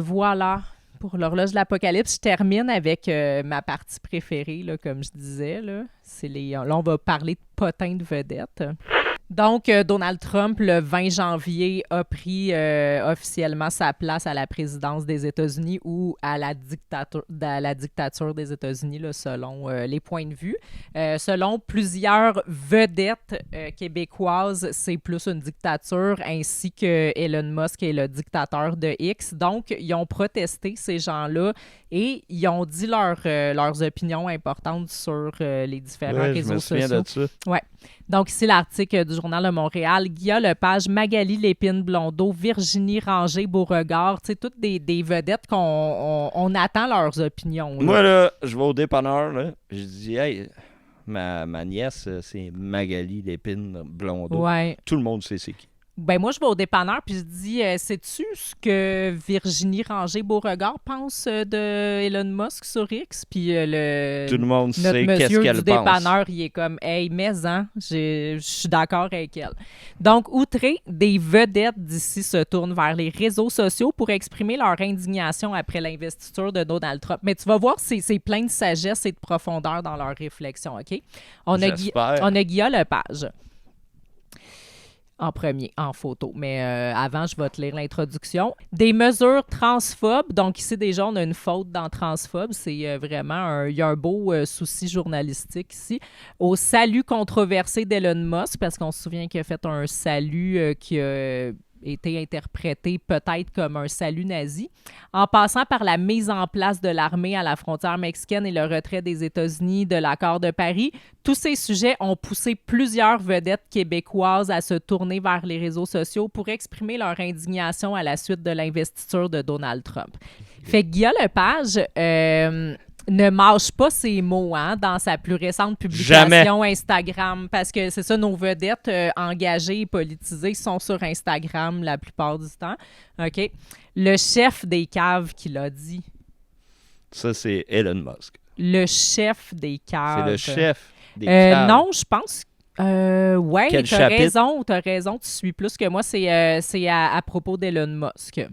voilà. Pour l'horloge de l'apocalypse, je termine avec ma partie préférée, là, comme je disais. Là, là, on va parler de potins de vedettes. Donc, Donald Trump, le 20 janvier, a pris officiellement sa place à la présidence des États-Unis ou à la dictature des États-Unis, là, selon les points de vue. Selon plusieurs vedettes québécoises, c'est plus une dictature, ainsi que Elon Musk est le dictateur de X. Donc, ils ont protesté, ces gens-là, et ils ont dit leurs opinions importantes sur les différents réseaux sociaux. Je me souviens de ça. Ouais. Donc, ici, l'article du Journal de Montréal. Guilla Lepage, Magali Lépine-Blondeau, Virginie Ranger-Beauregard, tu sais, toutes des vedettes qu'on attend leurs opinions. Là. Moi, là, je vais au dépanneur, là, je dis, hey, ma nièce, c'est Magali Lépine-Blondeau. Ouais. Tout le monde sait c'est qui. Ben moi, je vais au dépanneur puis je dis, sais-tu ce que Virginie Ranger-Beauregard pense de Elon Musk sur X? Puis tout le monde sait qu'est-ce monsieur qu'elle du pense. dépanneur, il est comme, hey, je suis d'accord avec elle. Donc, outré, des vedettes d'ici se tournent vers les réseaux sociaux pour exprimer leur indignation après l'investiture de Donald Trump. Mais tu vas voir, c'est plein de sagesse et de profondeur dans leur réflexion, OK? On a Guilla Lepage. En premier, en photo. Mais avant, je vais te lire l'introduction. Des mesures transphobes. Donc ici, déjà, on a une faute dans transphobe. C'est vraiment il y a un beau souci journalistique ici. Au salut controversé d'Elon Musk, parce qu'on se souvient qu'il a fait un salut qui a été interprété peut-être comme un salut nazi, en passant par la mise en place de l'armée à la frontière mexicaine et le retrait des États-Unis de l'accord de Paris. Tous ces sujets ont poussé plusieurs vedettes québécoises à se tourner vers les réseaux sociaux pour exprimer leur indignation à la suite de l'investiture de Donald Trump. Fait que Guilla Lepage ne mâche pas ses mots dans sa plus récente publication Instagram, parce que c'est ça, nos vedettes engagées et politisées sont sur Instagram la plupart du temps. OK? Le chef des caves qui l'a dit. Ça, c'est Elon Musk. Le chef des caves. C'est le chef des caves. Non, je pense ouais, t'as raison, tu suis plus que moi, c'est à propos d'Elon Musk.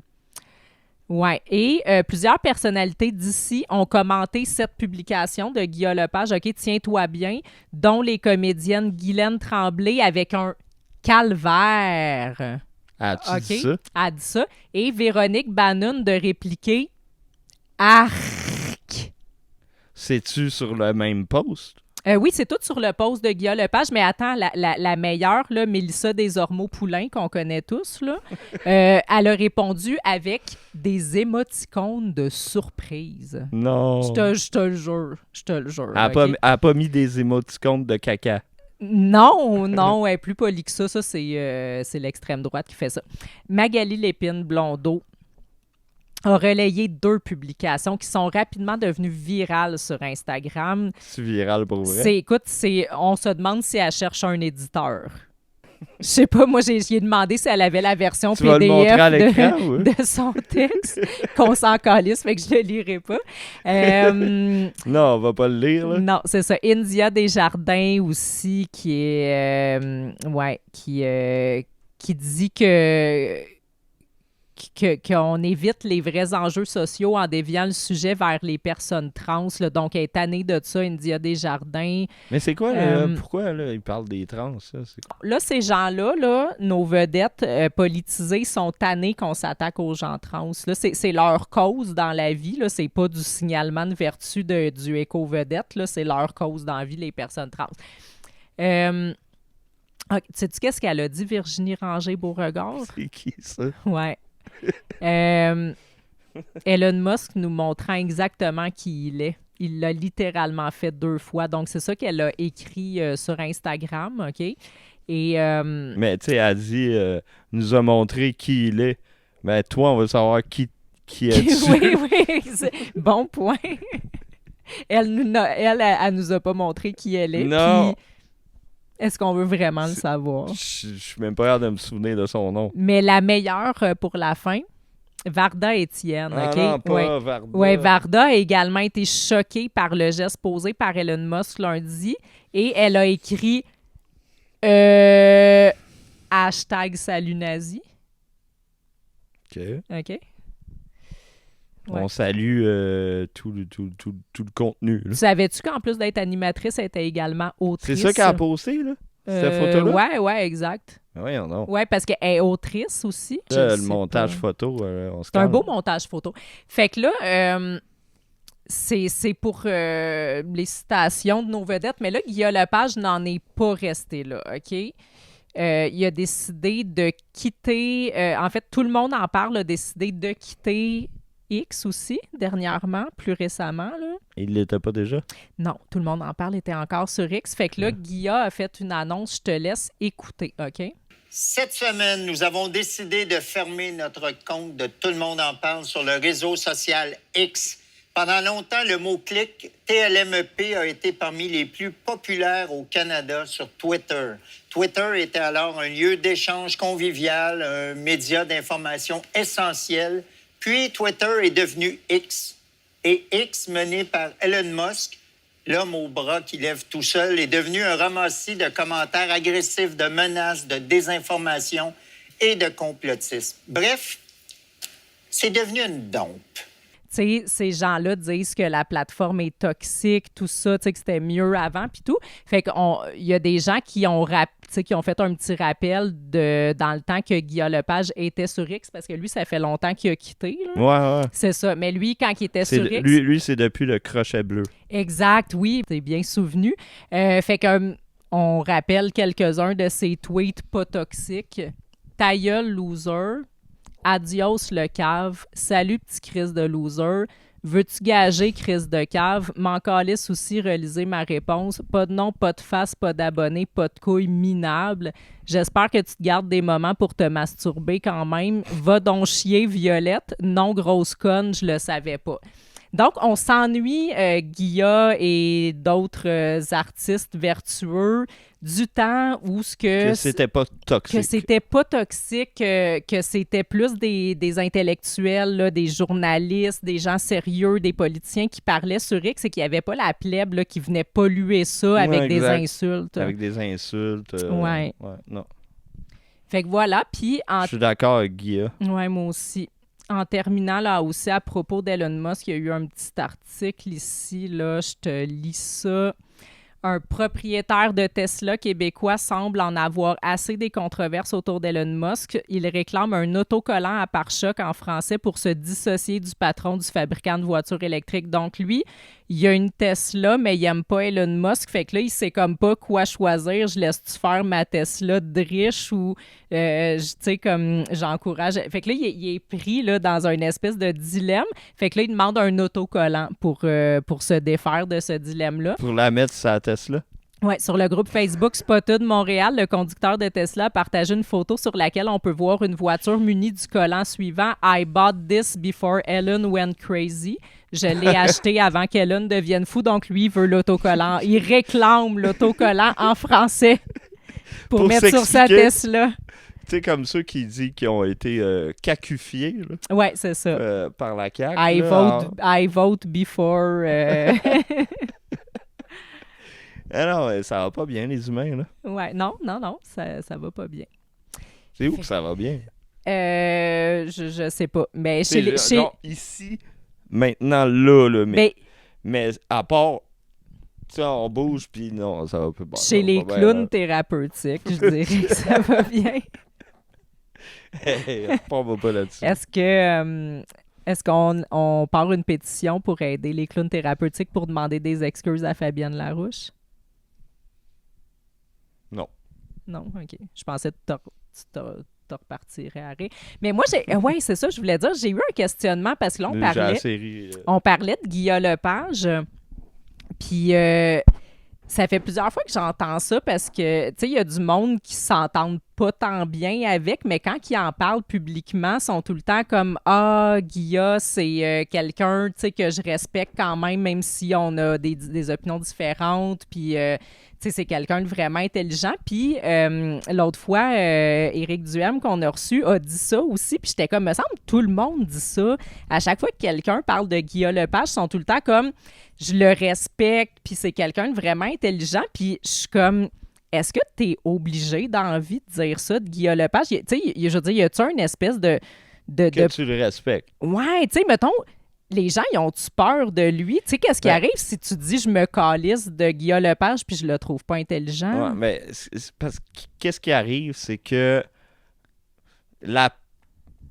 Oui, et plusieurs personnalités d'ici ont commenté cette publication de Guillaume Lepage, OK, tiens-toi bien, dont les comédiennes Guylaine Tremblay avec un calvaire. As-tu dit ça? A dit ça. Et Véronique Bannon de répliquer Arc. C'est-tu sur le même post? Oui, c'est tout sur le post de Guillaume Lepage, mais attends, la meilleure, là, Mélissa Desormeaux-Poulain, qu'on connaît tous, là, elle a répondu avec des émoticônes de surprise. Non. Je te le jure. Elle n'a pas mis des émoticônes de caca. Non, elle est plus polie que ça. Ça, c'est l'extrême droite qui fait ça. Magali Lépine-Blondeau a relayé 2 publications qui sont rapidement devenues virales sur Instagram. C'est viral pour vrai? Écoute, on se demande si elle cherche un éditeur. Je sais pas, moi, j'ai demandé si elle avait la version tu vas le montrer à l'écran, de son texte, qu'on s'en calisse, fait que je le lirai pas. Non, on va pas le lire, là. Non, c'est ça. India Desjardins aussi, qui est... qui dit qu'on évite les vrais enjeux sociaux en déviant le sujet vers les personnes trans. Là. Donc, elle est tannée de ça, India Desjardins. Mais c'est quoi, pourquoi là, ils parlent des trans? Là, ces gens-là, là, nos vedettes politisées, sont tannés qu'on s'attaque aux gens trans. Là, c'est leur cause dans la vie. Là. C'est pas du signalement de vertu du éco-vedette. Là. C'est leur cause dans la vie, les personnes trans. Sais-tu qu'est-ce qu'elle a dit, Virginie Ranger-Beauregard? C'est qui, ça? Ouais. Elon Musk nous montrant exactement qui il est. Il l'a littéralement fait 2 fois. Donc, c'est ça qu'elle a écrit sur Instagram, OK? Et, mais, tu sais, elle dit, nous a montré qui il est. Mais toi, on veut savoir qui est-tu. Oui, bon point. Elle nous a pas montré qui elle est. Non. Puis, est-ce qu'on veut vraiment le savoir? Je suis même pas capable de me souvenir de son nom. Mais la meilleure pour la fin, Varda Étienne. Ah OK? non, pas Varda. Oui, Varda a également été choquée par le geste posé par Elon Musk lundi et elle a écrit #salut nazi. OK. OK. On salue tout le contenu. Là. Savais-tu qu'en plus d'être animatrice, elle était également autrice? C'est ça qu'elle a posté, là? Cette photo-là? Ouais, exact. Oui, non. Oui, parce qu'elle est autrice aussi. Le montage photo, on se C'est un beau montage photo. Fait que là, c'est pour les citations de nos vedettes, mais là, Guillaume Lepage n'en est pas resté là, OK? Il a décidé de quitter... en fait, tout le monde en parle, a décidé de quitter X aussi, dernièrement, plus récemment. Là. Il l'était pas déjà? Non, tout le monde en parle, était encore sur X. Fait que là, Guilla a fait une annonce, je te laisse écouter, OK? Cette semaine, nous avons décidé de fermer notre compte de Tout le monde en parle sur le réseau social X. Pendant longtemps, le mot-clic TLMEP a été parmi les plus populaires au Canada sur Twitter. Twitter était alors un lieu d'échange convivial, un média d'information essentiel. Puis Twitter est devenu X. Et X, mené par Elon Musk, l'homme au bras qui lève tout seul, est devenu un ramassis de commentaires agressifs, de menaces, de désinformation et de complotisme. Bref, c'est devenu une dompe. Tu sais, ces gens-là disent que la plateforme est toxique, tout ça, tu sais, que c'était mieux avant, puis tout. Fait qu'il y a des gens qui ont fait un petit rappel dans le temps que Guillaume Lepage était sur X, parce que lui, ça fait longtemps qu'il a quitté. Là. Ouais. C'est ça. Mais lui, quand il était sur X... Lui, c'est depuis le crochet bleu. Exact, oui. T'es bien souvenu. Fait que on rappelle quelques-uns de ses tweets pas toxiques. Ta gueule, loser. Adios le cave. Salut petit Chris de loser. Veux-tu gager Chris de cave? M'en calisse aussi, relisez ma réponse. Pas de nom, pas de face, pas d'abonnés, pas de couilles minables. J'espère que tu te gardes des moments pour te masturber quand même. Va donc chier, Violette. Non, grosse conne, je le savais pas. Donc, on s'ennuie, Guilla et d'autres artistes vertueux, du temps où que c'était pas toxique. Que c'était pas toxique, que c'était plus des intellectuels, là, des journalistes, des gens sérieux, des politiciens qui parlaient sur X et qu'il n'y avait pas la plèbe là, qui venait polluer ça avec des insultes. Avec des insultes. Ouais, non. Fait que voilà, puis... Je suis d'accord avec Guilla. Ouais, moi aussi. En terminant, là aussi, à propos d'Elon Musk, il y a eu un petit article ici, là, je te lis ça. Un propriétaire de Tesla québécois semble en avoir assez des controverses autour d'Elon Musk. Il réclame un autocollant à pare-choc en français pour se dissocier du patron du fabricant de voitures électriques. Donc lui, il a une Tesla, mais il n'aime pas Elon Musk. Fait que là, il sait comme pas quoi choisir. Je laisse-tu faire ma Tesla de riche ou, tu sais, comme j'encourage. Fait que là, il est pris là, dans une espèce de dilemme. Fait que là, il demande un autocollant pour se défaire de ce dilemme-là. Pour la mettre sur la Tesla? Oui, sur le groupe Facebook Spotted Montréal, le conducteur de Tesla a partagé une photo sur laquelle on peut voir une voiture munie du collant suivant « I bought this before Elon went crazy ». Je l'ai acheté avant qu'Elon devienne fou, donc lui, il veut l'autocollant. Il réclame l'autocollant en français pour mettre sur sa Tesla. Tu sais, comme ceux qui disent qu'ils ont été cacufiés. Oui, c'est ça. Par la CAQ. I vote before... Ah non, ça va pas bien, les humains, là. Ouais, non, ça va pas bien. C'est où que ça va bien? Je sais pas. Mais genre, ici, maintenant, là, mais à part, tu sais, on bouge, puis non, ça va pas bien. Chez les clowns thérapeutiques, je dirais que ça va bien. On va pas là-dessus. Est-ce qu'on part une pétition pour aider les clowns thérapeutiques pour demander des excuses à Fabienne Larouche? Non, OK. Je pensais que tu te repartirais à rire. Mais moi, oui, c'est ça, je voulais dire. J'ai eu un questionnement parce que là, on parlait de Guillaume Lepage. Puis, ça fait plusieurs fois que j'entends ça parce que, tu sais, il y a du monde qui s'entendent pas tant bien avec, mais quand ils en parlent publiquement, ils sont tout le temps comme « Ah, Guilla, c'est quelqu'un, tu sais, que je respecte quand même si on a des opinions différentes. » Puis, tu sais, c'est quelqu'un de vraiment intelligent. Puis, l'autre fois, Éric Duhem, qu'on a reçu, a dit ça aussi. Puis, j'étais comme, me semble, tout le monde dit ça. À chaque fois que quelqu'un parle de Guillaume Lepage, ils sont tout le temps comme, je le respecte, puis c'est quelqu'un de vraiment intelligent. Puis, je suis comme, est-ce que tu es obligé d'envie de dire ça de Guillaume Lepage? Tu sais, je veux dire, y a-tu une espèce de tu le respectes. Ouais, tu sais, mettons, les gens, ils ont-tu peur de lui? Tu sais, qu'est-ce qui arrive si tu dis je me calisse de Guillaume Lepage puis je le trouve pas intelligent? Ouais, mais parce que qu'est-ce qui arrive, c'est que la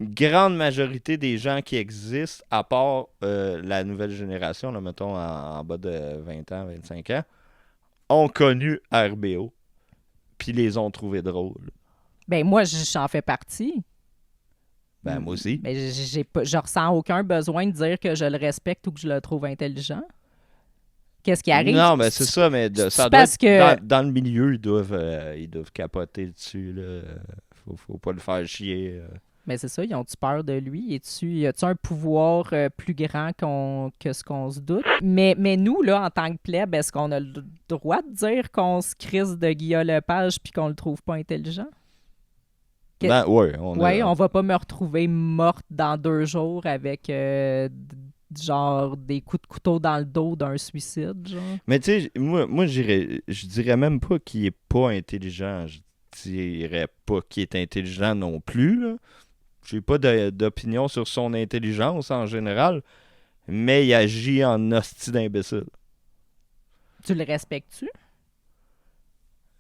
grande majorité des gens qui existent, à part la nouvelle génération, là, mettons en bas de 20 ans, 25 ans, ont connu RBO puis les ont trouvés drôles. Ben moi, j'en fais partie. Ben, moi aussi. Mais je ressens aucun besoin de dire que je le respecte ou que je le trouve intelligent. Qu'est-ce qui arrive? Non, mais c'est ça, mais ça doit être dans le milieu, ils doivent capoter dessus. Là. Faut pas le faire chier. Mais c'est ça, ils ont-tu peur de lui? Y a-tu un pouvoir plus grand que ce qu'on se doute? Mais nous, là, en tant que plèbe, est-ce qu'on a le droit de dire qu'on se crisse de Guillaume Lepage puis qu'on le trouve pas intelligent? Ben, oui. On va pas me retrouver morte dans 2 jours avec genre des coups de couteau dans le dos d'un suicide, genre. Mais tu sais, moi je dirais même pas qu'il est pas intelligent. Je dirais pas qu'il est intelligent non plus, là. J'ai pas d'opinion sur son intelligence en général, mais il agit en hostie d'imbécile. Tu le respectes-tu?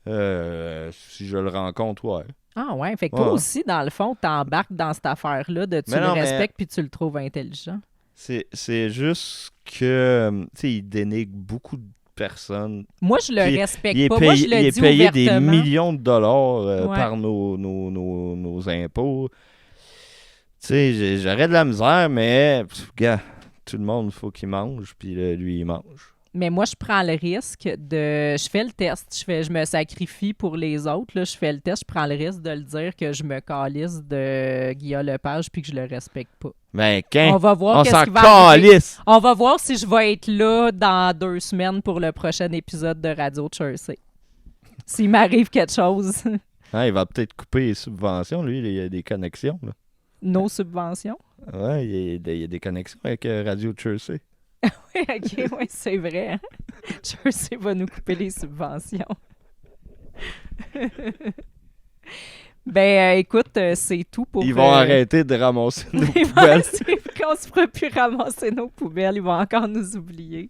Si je le rencontre, ouais. Ah ouais, fait que toi aussi, dans le fond, t'embarques dans cette affaire-là de tu le respectes puis tu le trouves intelligent. C'est juste que, tu sais, il dénigre beaucoup de personnes. Moi, je le respecte pas. Moi, je le dis ouvertement. Il est payé des millions de dollars par nos impôts. Tu sais, j'aurais de la misère, mais, gars, tout le monde, il faut qu'il mange, puis lui, il mange. Mais moi, je prends le risque je fais le test, je me sacrifie pour les autres, là, je fais le test, je prends le risque de le dire que je me calisse de Guillaume Lepage puis que je le respecte pas. Ben, on va voir qu'est-ce qui va arriver. On va voir si je vais être là dans 2 semaines pour le prochain épisode de Radio Chersey. S'il m'arrive quelque chose. Il va peut-être couper les subventions, lui, il y a des connexions. Là. Nos subventions? Oui, il y a des connexions avec Radio Chersey. Oui, OK, oui, c'est vrai. Hein? Chersey va nous couper les subventions. Écoute, c'est tout pour... Ils vont arrêter de ramasser nos poubelles. Quand on ne se fera plus ramasser nos poubelles, ils vont encore nous oublier.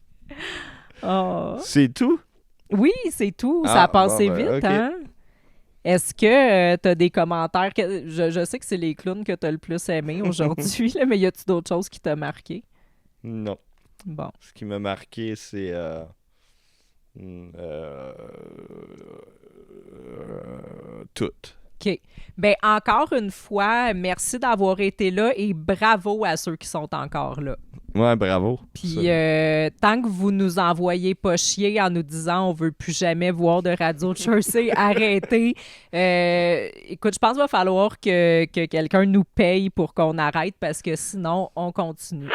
Oh. C'est tout? Oui, c'est tout. Ça a passé vite, okay. Hein? Est-ce que tu as des commentaires? Je sais que c'est les clowns que tu as le plus aimé aujourd'hui, là, mais y a-tu d'autres choses qui t'ont marqué? Non. Bon. Ce qui m'a marqué, c'est... tout. OK. Encore une fois, merci d'avoir été là et bravo à ceux qui sont encore là. Ouais, bravo. Puis tant que vous nous envoyez pas chier en nous disant on veut plus jamais voir de Radio Jersey, arrêtez. Écoute, je pense qu'il va falloir que quelqu'un nous paye pour qu'on arrête parce que sinon, on continue.